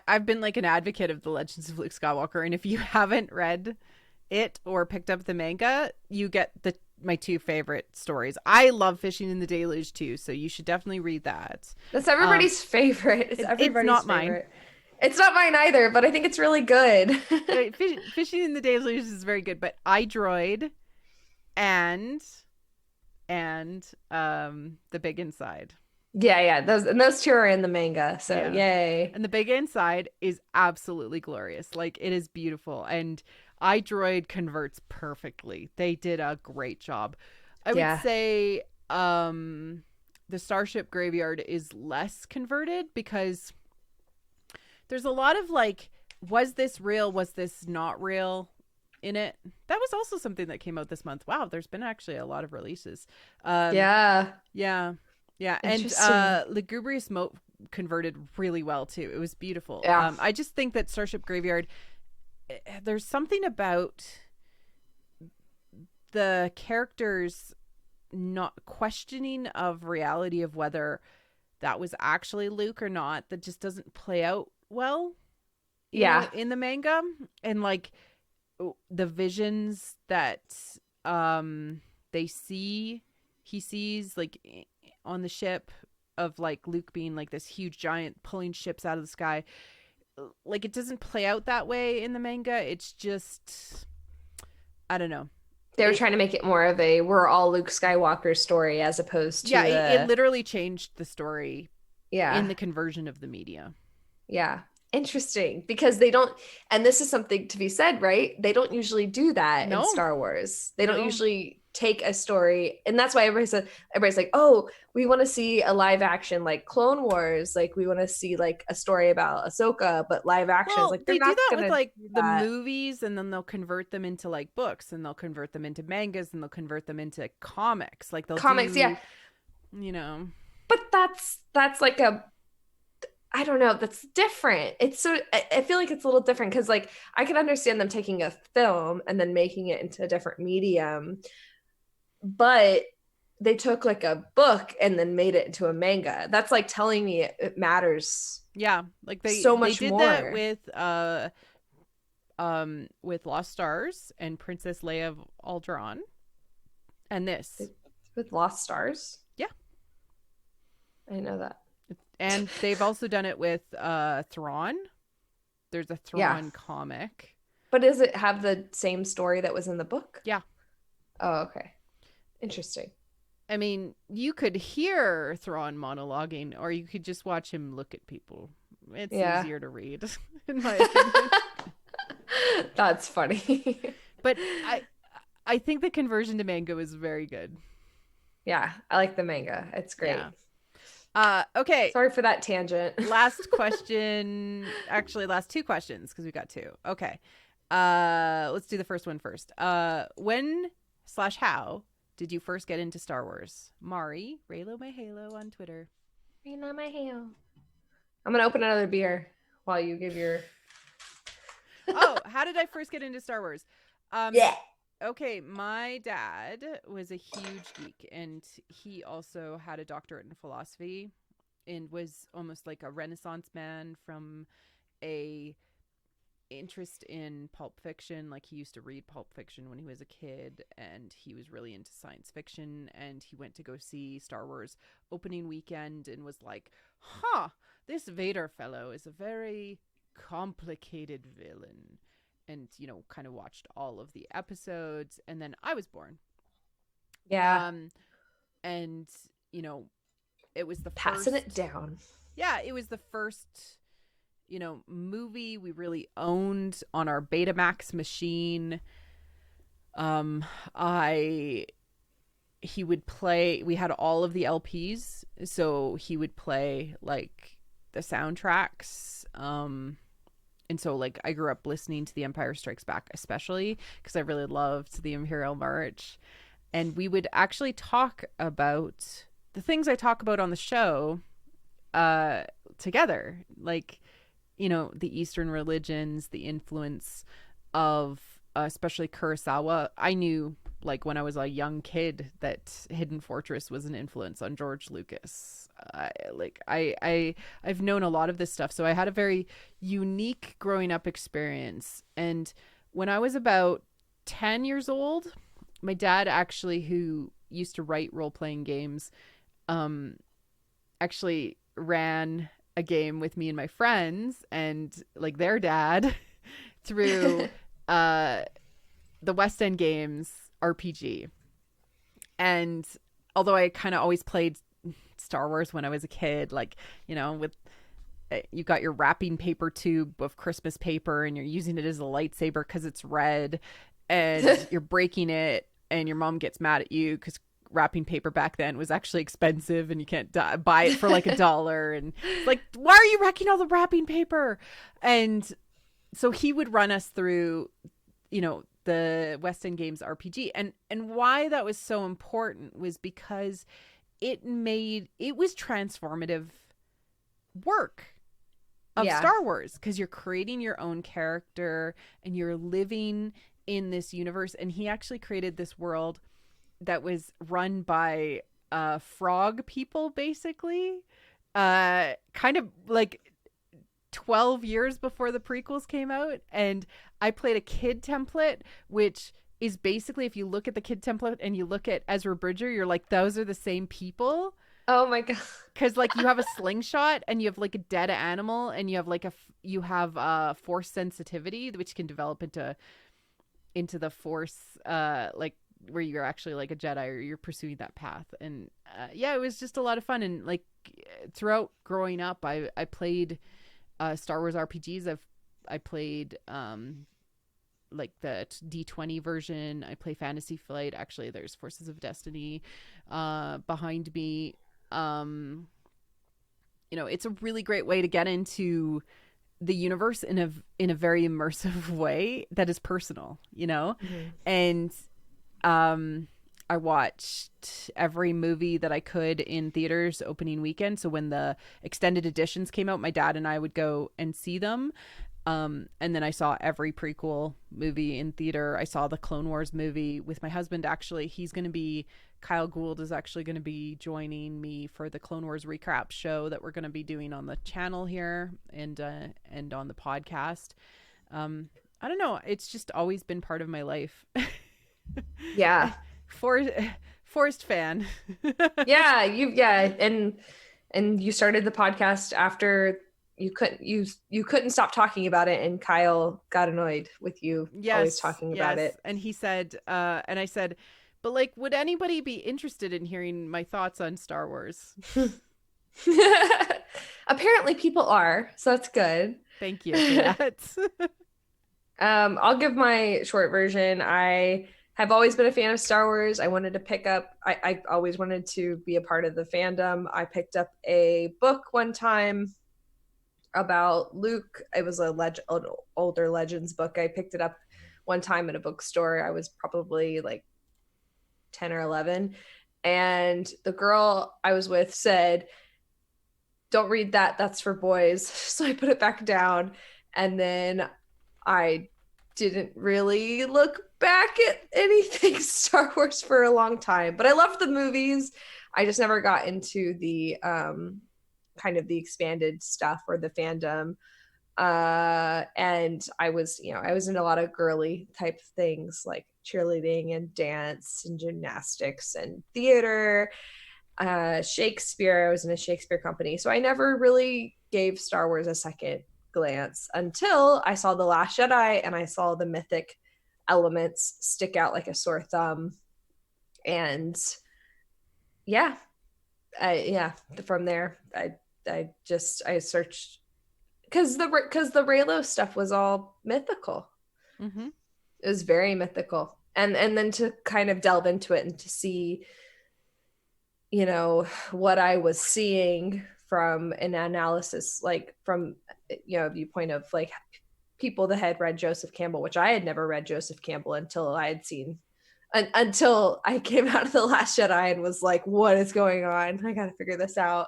I've been like an advocate of the Legends of Luke Skywalker, and if you haven't read it or picked up the manga, you get the my two favorite stories. I love Fishing in the Deluge too, so you should definitely read that. That's Um, everybody's favorite. It's it's everybody's not mine. favorite. It's not mine either, but I think it's really good. Fishing in the Deluge is very good, but I Droid and the Big Inside. Yeah, yeah. Those two are in the manga. So Yeah. yay. And the Big Inside is absolutely glorious. Like it is beautiful. And iDroid converts perfectly. They did a great job. I would Yeah. say the Starship Graveyard is less converted because there's a lot of like, was this real? Was this not real? In it. That was also something that came out this month. Wow, there's been actually a lot of releases. Um, Yeah. yeah, yeah, and Interesting. Lugubrious Smoke converted really well too. It was beautiful. Yeah. I just think that Starship Graveyard, there's something about the characters not questioning of reality of whether that was actually Luke or not that just doesn't play out well, Yeah. in the manga. And like the visions that they see he sees like on the ship of like Luke being like this huge giant pulling ships out of the sky, like it doesn't play out that way in the manga. It's just, I don't know. They were It trying to make it more of a we're all Luke Skywalker story as opposed Yeah, to it the literally changed the story in yeah. the conversion of the media. Yeah. Interesting because they don't, and this is something to be said, right? They don't usually do that in No, Star Wars. They don't no. usually take a story, and that's why everybody's like, oh, we want to see a live action like Clone Wars, like we want to see like a story about Ahsoka, but live action is Well, like they're they do not that with gonna like do the that. movies, and then they'll convert them into like books, and they'll convert them into mangas, and they'll convert them into comics. Like they'll Comics, yeah, do, you know. but that's like a I don't know. That's different. It's so I feel like it's a little different because like I can understand them taking a film and then making it into a different medium, but they took like a book and then made it into a manga. That's like telling me it matters Yeah, like so they much did that more. with Lost Stars and Princess Leia of Alderaan, and this. With Lost Stars. Yeah. I know that. And they've also done it with Thrawn. There's a Yeah. Thrawn comic. But does it have the same story that was in the book? Yeah. Oh, okay. Interesting. I mean, you could hear Thrawn monologuing, or you could just watch him look at people. It's Yeah. easier to read, in my opinion. That's funny. But I think the conversion to manga was very good. Yeah, I like the manga. It's great. Yeah. Okay. Sorry for that tangent. Last question. Actually, last two questions because we got two. Okay. Let's do the first one first. When/how did you first get into Star Wars? Mari, Raylo my Halo on Twitter. Raylo my Halo. I'm gonna open another beer while you give your. Oh, how did I first get into Star Wars? Yeah. Okay, my dad was a huge geek, and he also had a doctorate in philosophy and was almost like a Renaissance man from a interest in pulp fiction. Like he used to read pulp fiction when he was a kid, and he was really into science fiction, and he went to go see Star Wars opening weekend and was like, huh, this Vader fellow is a very complicated villain, and kind of watched all of the episodes, and then I was born. Yeah. And it was the Passing first. it down. Yeah, it was the first movie we really owned on our Betamax machine. I he would play, we had all of the LPs, so he would play like the soundtracks. And so like I grew up listening to The Empire Strikes Back, especially because I really loved the Imperial March. And we would actually talk about the things I talk about on the show together, like the Eastern religions, the influence of especially Kurosawa. I knew like when I was a young kid that Hidden Fortress was an influence on George Lucas. I've known a lot of this stuff, so I had a very unique growing up experience. And when I was about 10 years old, my dad actually, who used to write role playing games, um, actually ran a game with me and my friends and like their dad through uh the West End Games RPG. And although I kind of always played Star Wars when I was a kid, like, with you got your wrapping paper tube of Christmas paper and you're using it as a lightsaber because it's red and you're breaking it and your mom gets mad at you because wrapping paper back then was actually expensive and you can't buy it for like $1 and it's like, why are you wrecking all the wrapping paper? And so he would run us through, the West End Games RPG. And why that was so important was because it was transformative work of Star Wars, because you're creating your own character and you're living in this universe. And he actually created this world that was run by frog people, basically, kind of like 12 years before the prequels came out. And I played a kid template, which is basically, if you look at the kid template and you look at Ezra Bridger, you're like, those are the same people. Oh my god. Because like you have a slingshot and you have like a dead animal and you have like you have force sensitivity, which can develop into the force, like where you're actually like a Jedi or you're pursuing that path. And it was just a lot of fun. And like throughout growing up, I played Star Wars RPGs. I played like the D20 version. I play Fantasy Flight. Actually, there's Forces of Destiny behind me. It's a really great way to get into the universe in a very immersive way that is personal, Mm-hmm. And I watched every movie that I could in theaters opening weekend. So when the extended editions came out, my dad and I would go and see them. And then I saw every prequel movie in theater. I saw the Clone Wars movie with my husband. Actually, Kyle Gould is actually going to be joining me for the Clone Wars recap show that we're going to be doing on the channel here and on the podcast. I don't know. It's just always been part of my life. Yeah. Forced fan. And you started the podcast after you couldn't stop talking about it, and Kyle got annoyed with you always talking about it. And he said, and I said, but like, would anybody be interested in hearing my thoughts on Star Wars? Apparently people are, so that's good. Thank you for that. I'll give my short version. I have always been a fan of Star Wars. I always wanted to be a part of the fandom. I picked up a book one time about Luke. It was an older Legends book. I picked it up one time at a bookstore. I was probably like 10 or 11. And the girl I was with said, "Don't read that. That's for boys." So I put it back down. And then I didn't really look back at anything Star Wars for a long time. But I loved the movies. I just never got into the kind of the expanded stuff or the fandom. And I was in a lot of girly type things like cheerleading and dance and gymnastics and theater, Shakespeare. I was in a Shakespeare company. So I never really gave Star Wars a second glance until I saw The Last Jedi and I saw the mythic elements stick out like a sore thumb. And from there, I searched because the Reylo stuff was all mythical. Mm-hmm. It was very mythical, and then to kind of delve into it and to see, what I was seeing from an analysis, like from a viewpoint of like people that had read Joseph Campbell, which I had never read Joseph Campbell until I had seen. Until I came out of The Last Jedi and was like, what is going on? I got to figure this out.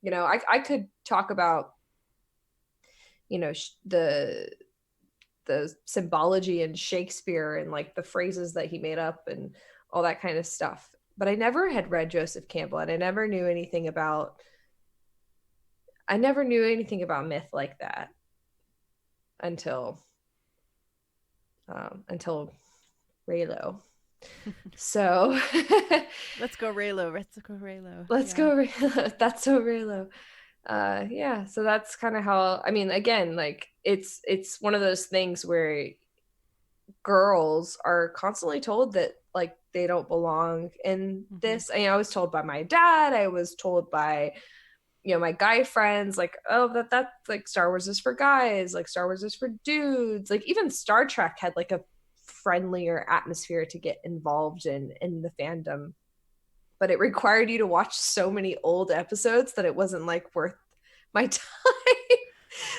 I could talk about, the the symbology in Shakespeare and like the phrases that he made up and all that kind of stuff. But I never had read Joseph Campbell, and I never knew anything about myth like that until Raylo. So Let's go Raylo. Let's go Raylo. let's go Raylo. That's so Raylo. Yeah, so that's kind of how, I mean, again, like it's one of those things where girls are constantly told that like they don't belong in this. I mean, I was told by my dad, I was told by my guy friends, like, oh, that's like Star Wars is for guys, like Star Wars is for dudes. Like even Star Trek had like a friendlier atmosphere to get involved in the fandom, but it required you to watch so many old episodes that it wasn't like worth my time.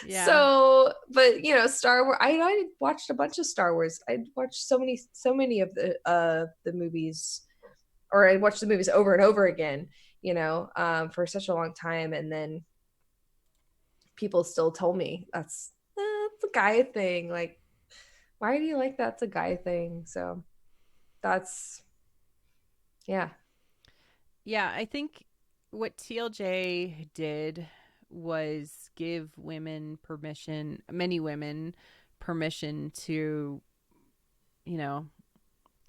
Yeah. So, but Star Wars, I watched a bunch of Star Wars. I watched so many of the movies, or I watched the movies over and over again, for such a long time. And then people still told me it's a guy thing. Like, why do you like that? It's a guy thing. So that's, yeah. Yeah, I think what TLJ did was give many women permission to,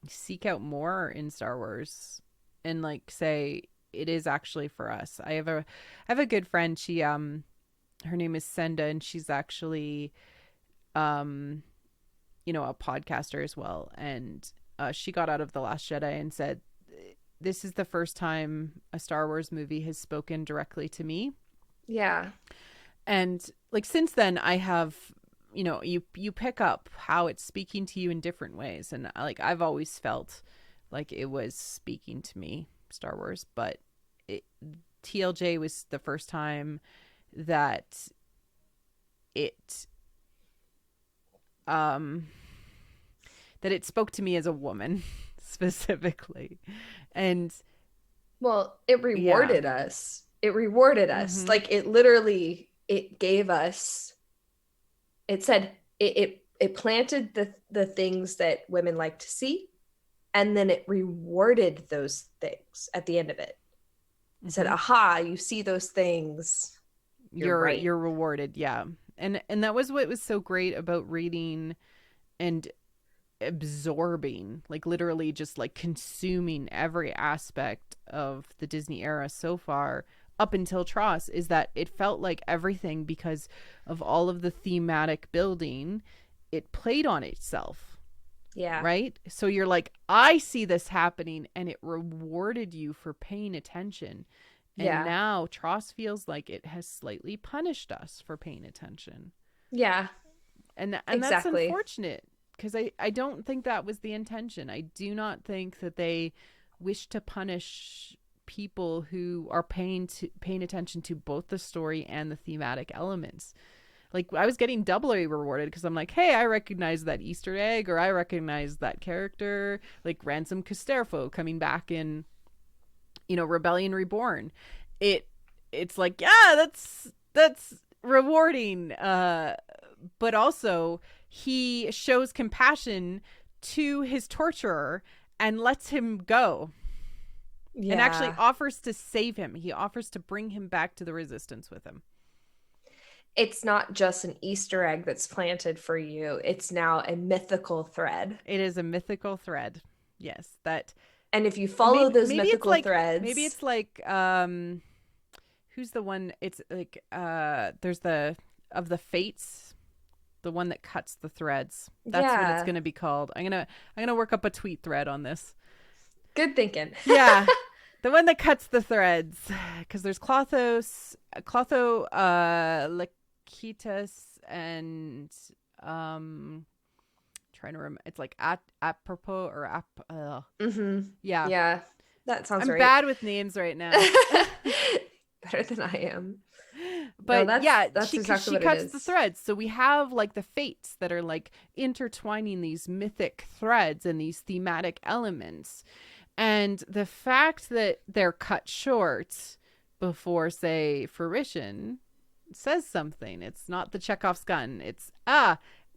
seek out more in Star Wars and like say it is actually for us. I have a good friend. She her name is Senda, and she's actually a podcaster as well. And she got out of The Last Jedi and said, this is the first time a Star Wars movie has spoken directly to me. Yeah. And like since then I have, you pick up how it's speaking to you in different ways. And like I've always felt like it was speaking to me, Star Wars, but TLJ was the first time that it spoke to me as a woman specifically. And well, it rewarded us. It rewarded us. Mm-hmm. Like it gave us, it said it planted the things that women like to see, and then it rewarded those things at the end of it. It said, aha, you see those things, you're right. You're rewarded. Yeah. And that was what was so great about reading and absorbing, like literally just like consuming every aspect of the Disney era so far up until Tross, is that it felt like everything, because of all of the thematic building, it played on itself. Yeah. Right? So you're like, I see this happening, and it rewarded you for paying attention. And now Tross feels like it has slightly punished us for paying attention. Yeah. And that's unfortunate, because I don't think that was the intention. I do not think that they wish to punish people who are paying attention to both the story and the thematic elements. Like I was getting doubly rewarded because I'm like, hey, I recognize that Easter egg, or I recognize that character, like Ransom Casterfo coming back in, Rebellion Reborn. It's like, yeah, that's rewarding. But also he shows compassion to his torturer and lets him go. Yeah. And actually offers to save him. He offers to bring him back to the Resistance with him. It's not just an Easter egg that's planted for you. It's now a mythical thread. It is a mythical thread. Yes. And if you follow those mythical threads. Maybe it's like, who's the one? It's like, there's of the Fates, the one that cuts the threads. That's what it's going to be called. I'm going to work up a tweet thread on this. Good thinking. Yeah. The one that cuts the threads, because there's Clotho, Lakitas, and trying to remember. It's like apropos or yeah, that sounds right. I'm bad with names right now. Better than I am. But no, that's exactly what it is. She cuts the threads. So we have like the Fates that are like intertwining these mythic threads and these thematic elements. And the fact that they're cut short before, say, fruition says something. It's not the Chekhov's gun. It's,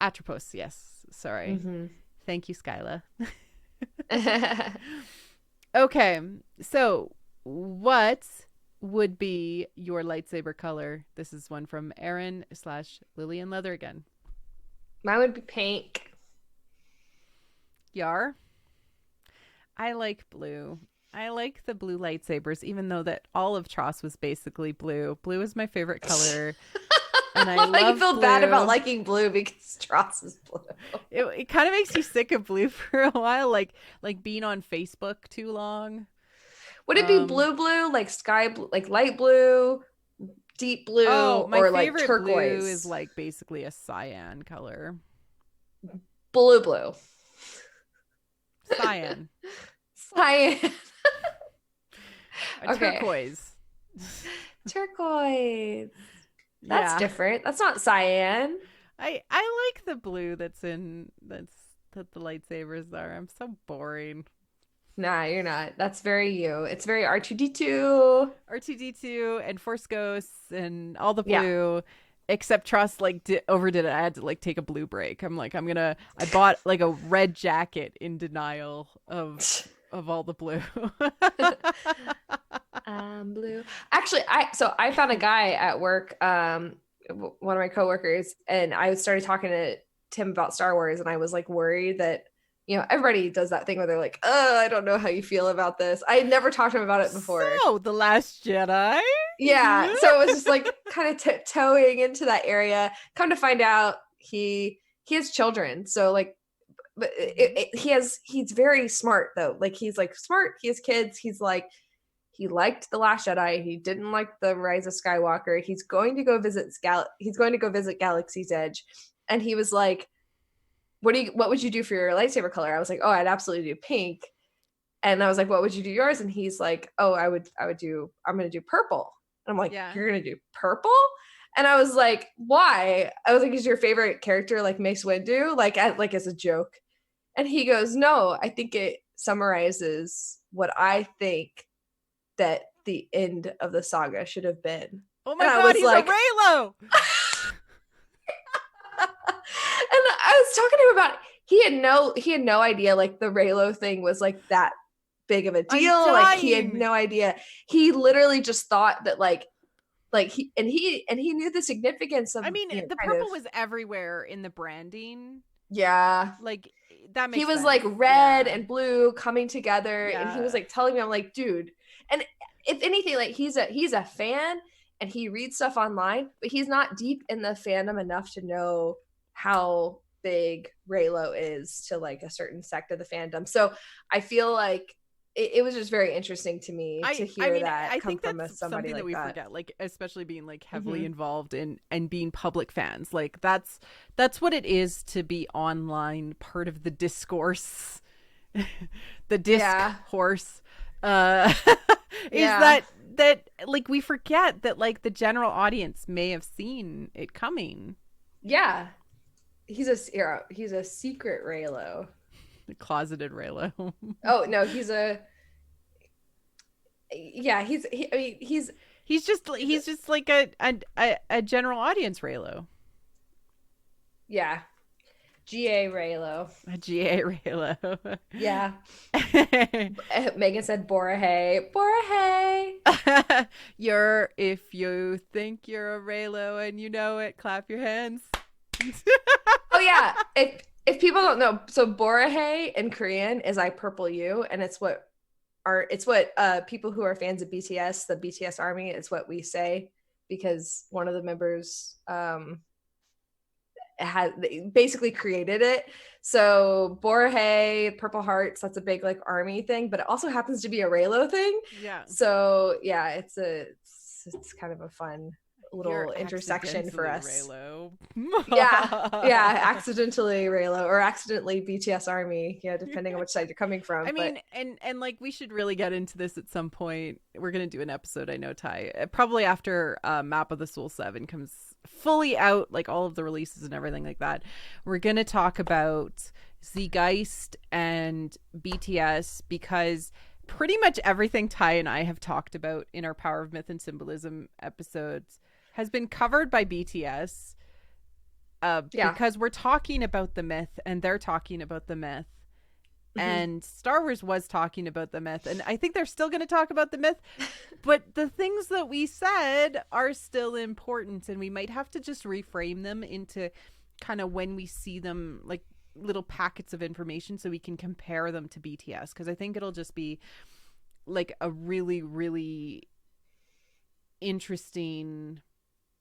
Atropos, yes. Sorry. Mm-hmm. Thank you, Skyla. Okay, so what would be your lightsaber color? This is one from Aaron/Lillian Leather again. Mine would be pink. Yar. I like blue. I like the blue lightsabers, even though that all of Tross was basically blue. Blue is my favorite color, and I Like, you love feel blue. bad about liking blue because Tross is blue. It kind of makes you sick of blue for a while, like being on Facebook too long. Would it be blue, like sky blue, like light blue, deep blue, Oh, my or like favorite turquoise? blue is like basically a cyan color. Blue. Cyan. Cyan. A turquoise. Turquoise. That's Yeah. different. That's not cyan. I like the blue that the lightsabers are. I'm so boring. Nah, you're not. That's very you. It's very R2D2. R2D2 and Force Ghosts and all the Yeah. blue, except Trust overdid it. I had to like take a blue break. I bought like a red jacket in denial of all the blue. Blue. Actually, I found a guy at work, one of my coworkers, and I started talking to Tim about Star Wars, and I was like worried that, everybody does that thing where they're like, oh, I don't know how you feel about this. I had never talked to him about it before. So, The Last Jedi? Yeah. So it was just like kind of tiptoeing into that area. Come to find out, he has children. So like, but he's very smart though. Like, he's like smart. He has kids. He's like, he liked The Last Jedi. He didn't like The Rise of Skywalker. He's going to go visit Galaxy's Edge. And he was like, what would you do for your lightsaber color? I was like, oh, I'd absolutely do pink. And I was like, what would you do yours? And he's like, oh, I'm going to do purple. And I'm like, Yeah. You're going to do purple? And I was like, why? I was like, is your favorite character like Mace Windu? Like as a joke. And he goes, no, I think it summarizes what I think that the end of the saga should have been. Oh my God, he's like, a Reylo! And I was talking to him about it. He had no idea like the Reylo thing was like that big of a deal. Like, he had no idea. He literally just thought that he knew the significance of, the purple was everywhere in the branding. Yeah. Like, that makes He was sense. like red and blue coming together. Yeah. And he was like telling me, I'm like, dude. And if anything, like he's a fan and he reads stuff online, but he's not deep in the fandom enough to know how big Reylo is to like a certain sect of the fandom. So I feel like it was just very interesting to me to hear that I come think from that's somebody something like that we that. forget, like especially being like heavily involved in and being public fans. Like that's what it is to be online, part of the discourse, the discourse. Is that like we forget that like the general audience may have seen it coming. Yeah, he's a secret Reylo. The closeted Reylo. Oh no, he's just like a general audience Reylo. Yeah. GA Reylo. A GA Reylo. Yeah. Megan said Borahay. Borahay. If you think you're a Reylo and you know it, clap your hands. Oh yeah. If people don't know, so Borahay in Korean is I purple you, and it's what people who are fans of BTS, the BTS army, it's what we say, because one of the members basically created it. So Borahay, Purple Hearts, that's a big like army thing, but it also happens to be a Reylo thing. Yeah. So yeah, it's kind of a fun little intersection for us. Reylo. yeah, accidentally Reylo or accidentally BTS army, depending on which side you're coming from. I mean, and like we should really get into this at some point. We're gonna do an episode, I know, Ty, probably after Map of the Soul 7 comes fully out, like all of the releases and everything like that. We're gonna talk about Zeitgeist and BTS, because pretty much everything Ty and I have talked about in our Power of Myth and Symbolism episodes has been covered by BTS. Yeah. because we're talking about the myth and they're talking about the myth. Hmm. And Star Wars was talking about the myth. And I think they're still going to talk about the myth. But the things that we said are still important. And we might have to just reframe them into kind of when we see them, like little packets of information so we can compare them to BTS. Because I think it'll just be like a really, really interesting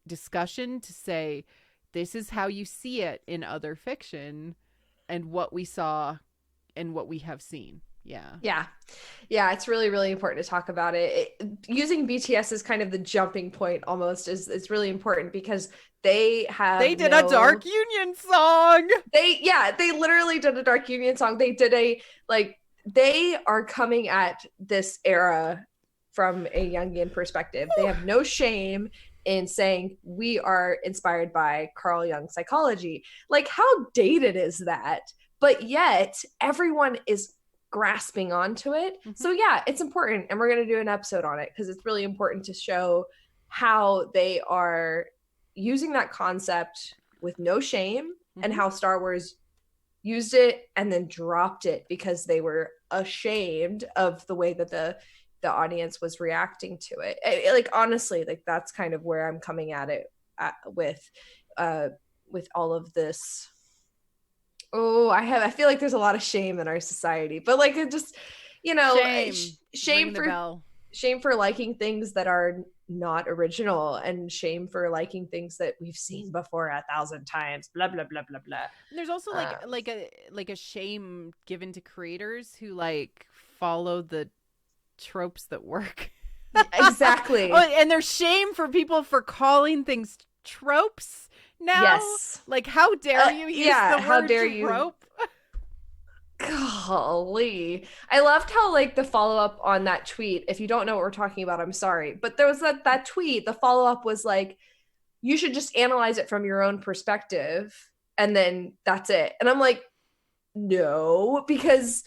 discussion to say, this is how you see it in other fiction and what we saw and what we have seen. Yeah. Yeah. Yeah, it's really, really important to talk about using BTS as kind of the jumping point almost is really important because they They have did a no Dark Union song. they literally did a Dark Union song. They did a like they are coming at this era from a Jungian perspective. They have no shame in saying we are inspired by Carl Jung's psychology. Like, how dated is that? But yet everyone is grasping onto it. Mm-hmm. So yeah, it's important. And we're going to do an episode on it because it's really important to show how they are using that concept with no shame and Mm-hmm. how Star Wars used it and then dropped it because they were ashamed of the way that the audience was reacting to it. Like, honestly, like that's kind of where I'm coming at it with all of this. Oh, I feel like there's a lot of shame in our society, but like it just, Shame. shame Ring the for bell. liking things that are not original, and shame for liking things that we've seen before 1,000 times. Blah blah blah blah blah. And there's also like a shame given to creators who like follow the tropes that work. Exactly. Oh, and there's shame for people for calling things tropes now. Yes. Like, how dare you use Yeah, the how word dare you? trope? Golly. I loved how like the follow-up on that tweet, if you don't know what we're talking about, I'm sorry. But there was that tweet, the follow-up was like, you should just analyze it from your own perspective and then that's it. And I'm like, no, because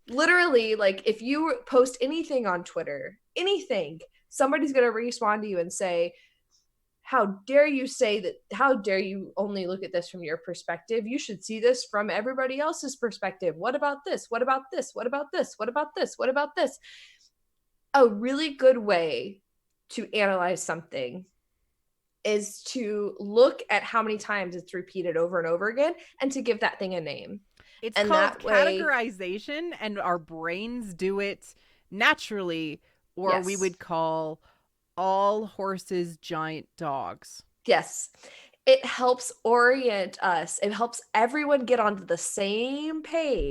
literally, like if you post anything on Twitter, anything, somebody's gonna respond to you and say, how dare you say that? How dare you only look at this from your perspective? You should see this from everybody else's perspective. What about this? What about this? What about this? What about this? What about this? A really good way to analyze something is to look at how many times it's repeated over and over again and to give that thing a name. It's And called that way, categorization, and our brains do it naturally, or we yes, would call all horses giant dogs. yes, it helps orient us. It helps everyone get onto the same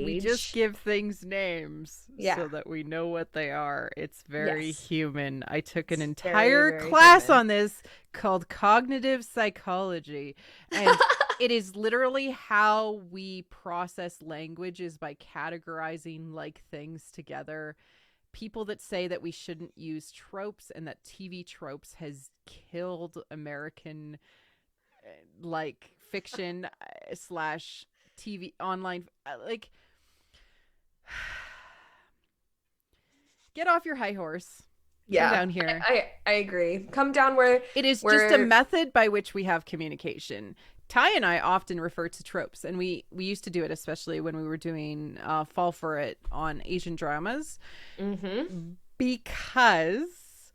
We just page. give things names Yeah. so that we know what they are. It's very Yes. human. I took an It's very, entire very class human. on this called cognitive psychology. And it is literally how we process language is by categorizing like things together. People that say that we shouldn't use tropes and that TV tropes has killed American like fiction slash TV online like get off your high horse. Come Yeah, down here. I agree. Come down where It is just a where method by which we have communication. Ty and I often refer to tropes, and we used to do it, especially when we were doing Fall for It on Asian dramas, mm-hmm. because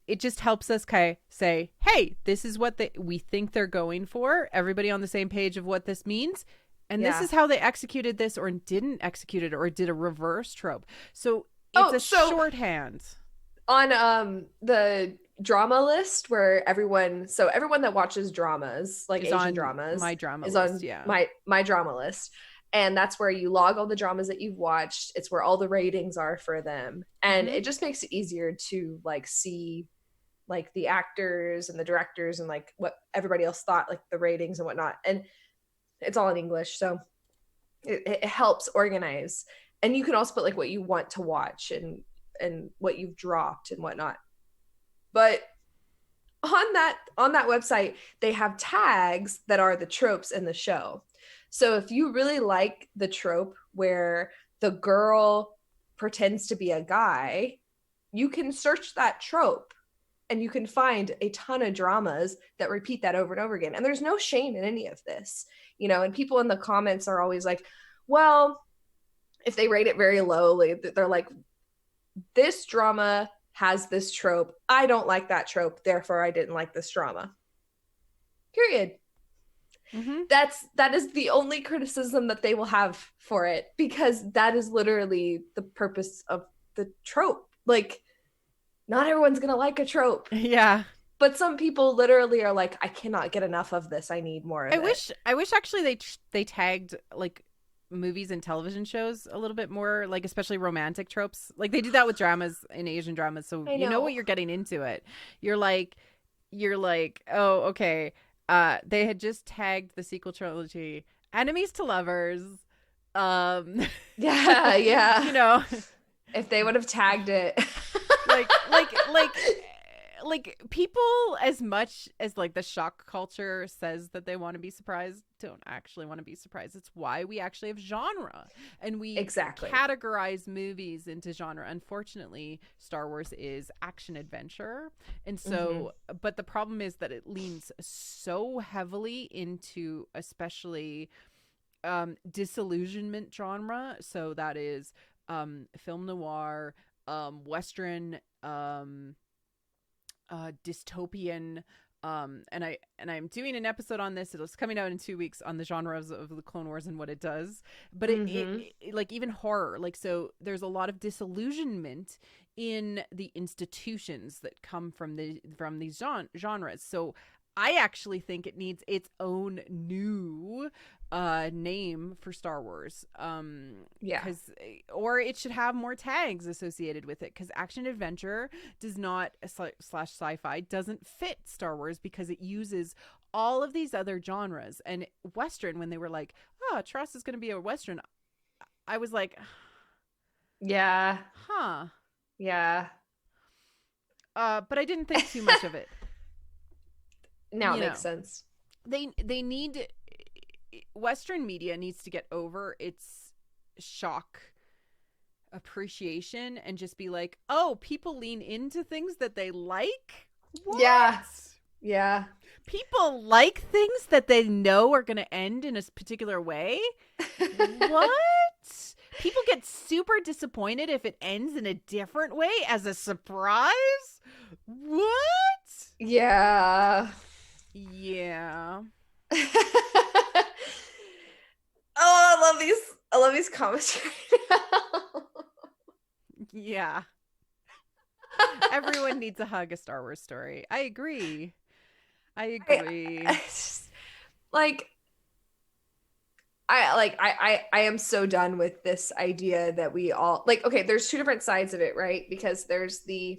it just helps us say, hey, this is what we think they're going for. Everybody on the same page of what this means. And this Yeah. is how they executed this or didn't execute it or did a reverse trope. So it's a shorthand. On the drama list where everyone that watches dramas, like Is Asian on dramas, my drama is list, on yeah. my drama list. And that's where you log all the dramas that you've watched. It's where all the ratings are for them. And Mm-hmm. it just makes it easier to like see like the actors and the directors and like what everybody else thought, like the ratings and whatnot. And it's all in English. So it helps organize. And you can also put like what you want to watch and what you've dropped and whatnot. But on that website, they have tags that are the tropes in the show. So if you really like the trope where the girl pretends to be a guy, you can search that trope And you can find a ton of dramas that repeat that over and over again. And there's no shame in any of this, you know, and people in the comments are always like, well, if they rate it very lowly, they're like, this drama has this trope. I don't like that trope. Therefore, I didn't like this drama. Period. Mm-hmm. That is the only criticism that they will have for it, because that is literally the purpose of the trope. Like, not everyone's gonna like a trope. Yeah. But some people literally are like, I cannot get enough of this. I need more of it. I wish actually they tagged like movies and television shows a little bit more, like especially romantic tropes. Like they do that with dramas in Asian dramas, so I you know what know. you're getting into it. You're like, oh, okay. They had just tagged the sequel trilogy enemies to lovers. Yeah, yeah. You know, If they would have tagged it. like like people, as much as like the shock culture says that they want to be surprised, don't actually want to be surprised. It's why we actually have genre, and we Exactly. categorize movies into genre. Unfortunately, Star Wars is action adventure, and so but the problem is that it leans so heavily into especially disillusionment genre. So that is film noir, western, dystopian, and I'm doing an episode on this. It's coming out in 2 weeks on the genres of the Clone Wars and what it does. But it like even horror, like, so there's a lot of disillusionment in the institutions that come from these genres. So I actually think it needs its own new name for Star Wars. Yeah. Or it should have more tags associated with it, because action adventure does not slash sci-fi doesn't fit Star Wars, because it uses all of these other genres. And Western, when they were like, oh, Trust is going to be a Western, I was like, yeah. huh. Yeah. But I didn't think too much of it. Now it makes sense. They need, Western media needs to get over its shock appreciation and just be like, oh, people lean into things that they like. What? Yeah. People like things that they know are going to end in a particular way. What? People get super disappointed if it ends in a different way as a surprise. What? Yeah. Oh, I love these comments right now. Yeah. Everyone needs a hug, a Star Wars story. I agree. I am so done with this idea that we all like, okay, there's two different sides of it, right? Because there's the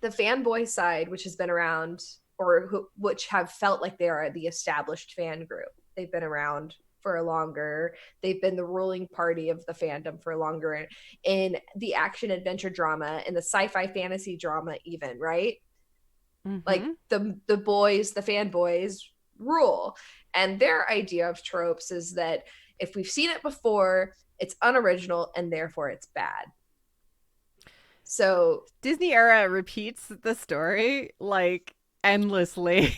fanboy side, which has been around, or which have felt like they are the established fan group. They've been around for longer. They've been the ruling party of the fandom for longer in the action adventure drama and the sci-fi fantasy drama even, right? Like the boys, the fanboys rule. And their idea of tropes is that if we've seen it before, it's unoriginal and therefore it's bad. So Disney era repeats the story like endlessly.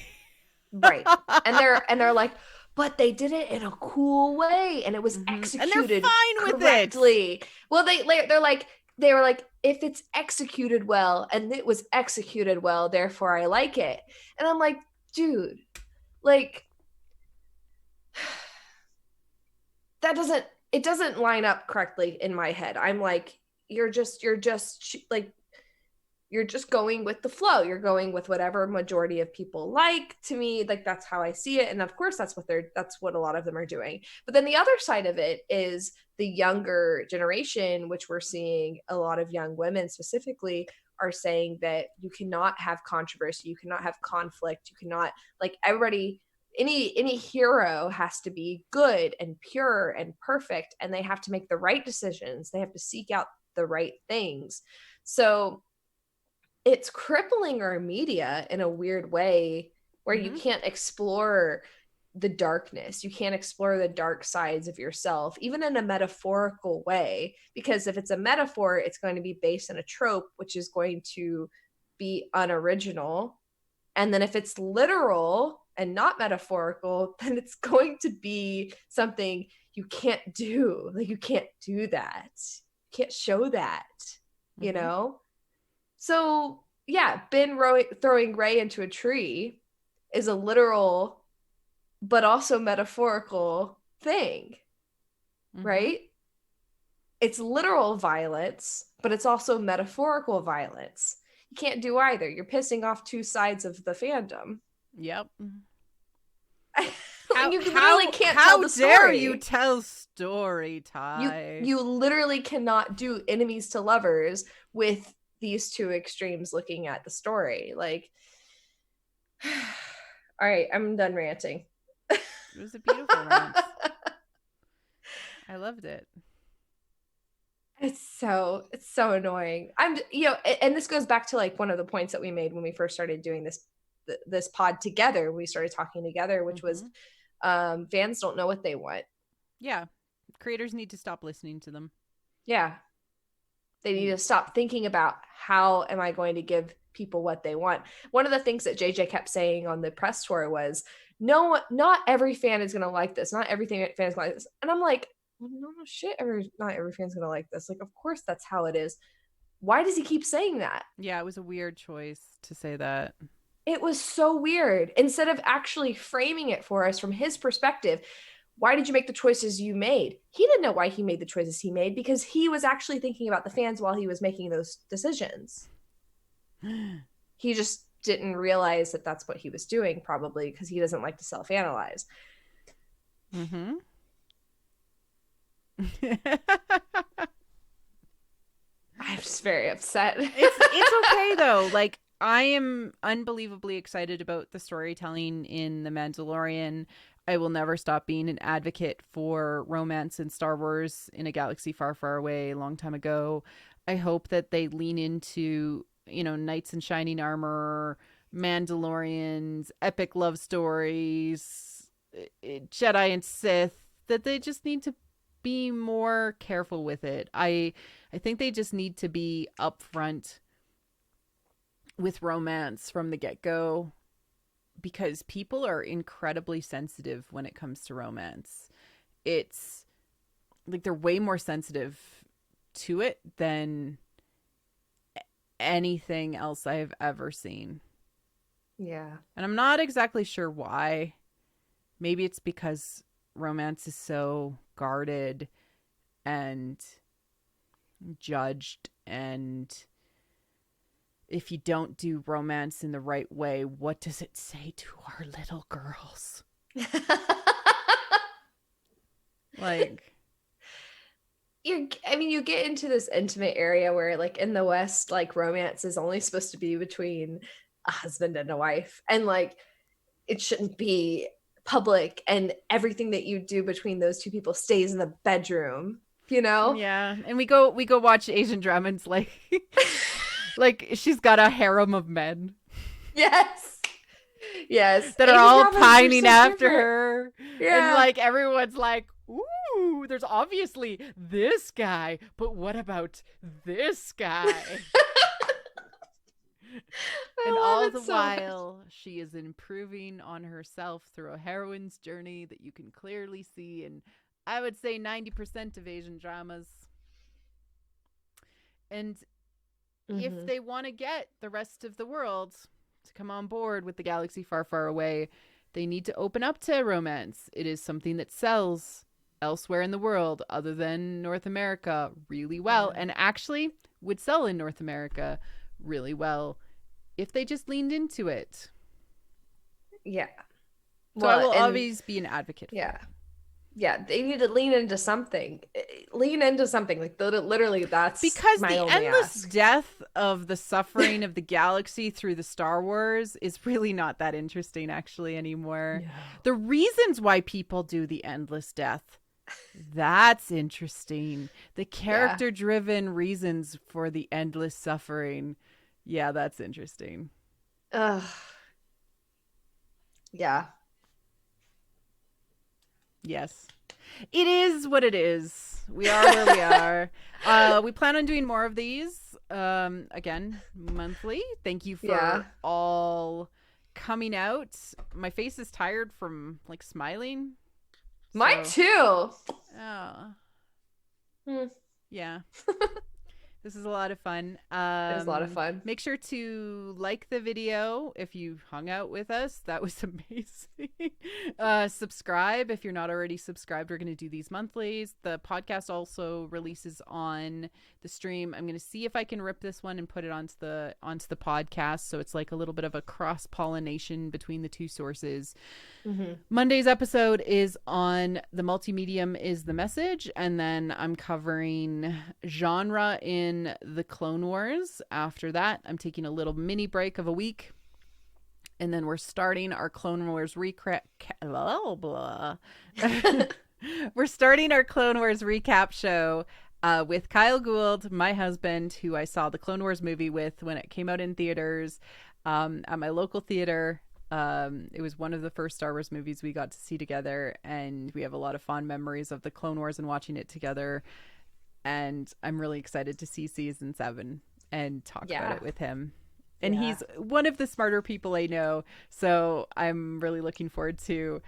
Right. And they're like, but they did it in a cool way and it was executed and they're fine correctly. With it. Well, they were like, if it's executed well and it was executed well, therefore I like it. And I'm like, dude, like it doesn't line up correctly in my head. I'm like, you're just going with the flow. You're going with whatever majority of people like. To me, like, that's how I see it. And of course that's what a lot of them are doing. But then the other side of it is the younger generation, which we're seeing a lot of young women specifically are saying that you cannot have controversy, you cannot have conflict, you cannot, like, everybody, any hero has to be good and pure and perfect, and they have to make the right decisions. They have to seek out the right things. So it's crippling our media in a weird way where you can't explore the darkness. You can't explore the dark sides of yourself, even in a metaphorical way, because if it's a metaphor, it's going to be based on a trope, which is going to be unoriginal. And then if it's literal and not metaphorical, then it's going to be something you can't do. Like, you can't do that. You can't show that, you know? So, yeah, throwing Rey into a tree is a literal but also metaphorical thing, right? It's literal violence, but it's also metaphorical violence. You can't do either. You're pissing off two sides of the fandom. Yep. You literally can't tell the story. How dare you tell story, Ty? You literally cannot do enemies to lovers with these two extremes looking at the story. Like, all right, I'm done ranting. It was a beautiful rant. I loved it. It's so annoying. And this goes back to like one of the points that we made when we first started doing this pod together. We started talking together, which was fans don't know what they want. Yeah. Creators need to stop listening to them. Yeah. They need to stop thinking about, how am I going to give people what they want? One of the things that JJ kept saying on the press tour was, no, not every fan is going to like this. Not every fan is going to like this. And I'm like, well, no shit. Not every fan's going to like this. Like, of course that's how it is. Why does he keep saying that? Yeah, it was a weird choice to say that. It was so weird. Instead of actually framing it for us from his perspective, why did you make the choices you made? He didn't know why he made the choices he made, because he was actually thinking about the fans while he was making those decisions. He just didn't realize that that's what he was doing, probably because he doesn't like to self-analyze. I'm just very upset. It's okay though. Like, I am unbelievably excited about the storytelling in The Mandalorian. I will never stop being an advocate for romance in Star Wars in a galaxy far, far away, a long time ago. I hope that they lean into, knights in shining armor, Mandalorians, epic love stories, Jedi and Sith, that they just need to be more careful with it. I think they just need to be upfront with romance from the get-go, because people are incredibly sensitive when it comes to romance. It's like they're way more sensitive to it than anything else I've ever seen. Yeah. And I'm not exactly sure why. Maybe it's because romance is so guarded and judged, and if you don't do romance in the right way, what does it say to our little girls? Like, you get into this intimate area where, like, in the West, like, romance is only supposed to be between a husband and a wife, and like, it shouldn't be public, and everything that you do between those two people stays in the bedroom, Yeah. And we go watch Asian dramas, like like she's got a harem of men. Yes. That are all pining after her. Yeah. And like, everyone's like, ooh, there's obviously this guy, but what about this guy? And all the while, she is improving on herself through a heroine's journey that you can clearly see in, I would say, 90% of Asian dramas. And if they want to get the rest of the world to come on board with the galaxy far, far away, they need to open up to romance. It is something that sells elsewhere in the world other than North America really well, and actually would sell in North America really well if they just leaned into it. Yeah. So I will always be an advocate for it. Yeah, they need to lean into something. Like, literally, that's because the endless death of the suffering of the galaxy through the Star Wars is really not that interesting, actually, anymore. No. The reasons why people do the endless death, that's interesting. The character-driven reasons for the endless suffering, yeah, that's interesting. Yeah. Yes. It is what it is. We are where we are. We plan on doing more of these. Again, monthly. Thank you Yeah. for all coming out. My face is tired from like smiling. Mine So, too. oh, Hmm. yeah. This is a lot of fun. It was a lot of fun. Make sure to like the video if you hung out with us. That was amazing. Subscribe if you're not already subscribed. We're going to do these monthlies. The podcast also releases on the stream. I'm going to see if I can rip this one and put it onto the podcast, so it's like a little bit of a cross pollination between the two sources. Mm-hmm. Monday's episode is on the multimedium is the message, and then I'm covering genre in the Clone Wars. After that, I'm taking a little mini break of a week, and then we're starting our Clone Wars recap. We're starting our Clone Wars recap show with Kyle Gould, my husband, who I saw the Clone Wars movie with when it came out in theaters at my local theater. It was one of the first Star Wars movies we got to see together, and we have a lot of fond memories of the Clone Wars and watching it together. And I'm really excited to see season 7 and talk about it with him. And he's one of the smarter people I know, so I'm really looking forward to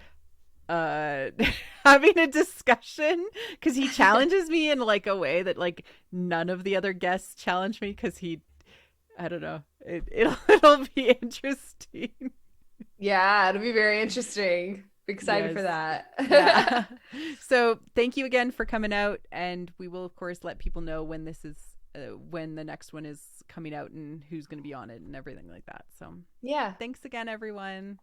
having a discussion, because he challenges me in like a way that like none of the other guests challenge me, because I don't know, it'll be interesting. Yeah, it'll be very interesting. Excited for that. Yeah. So thank you again for coming out, and we will of course let people know when this is when the next one is coming out and who's going to be on it and everything like that. So yeah, thanks again, everyone.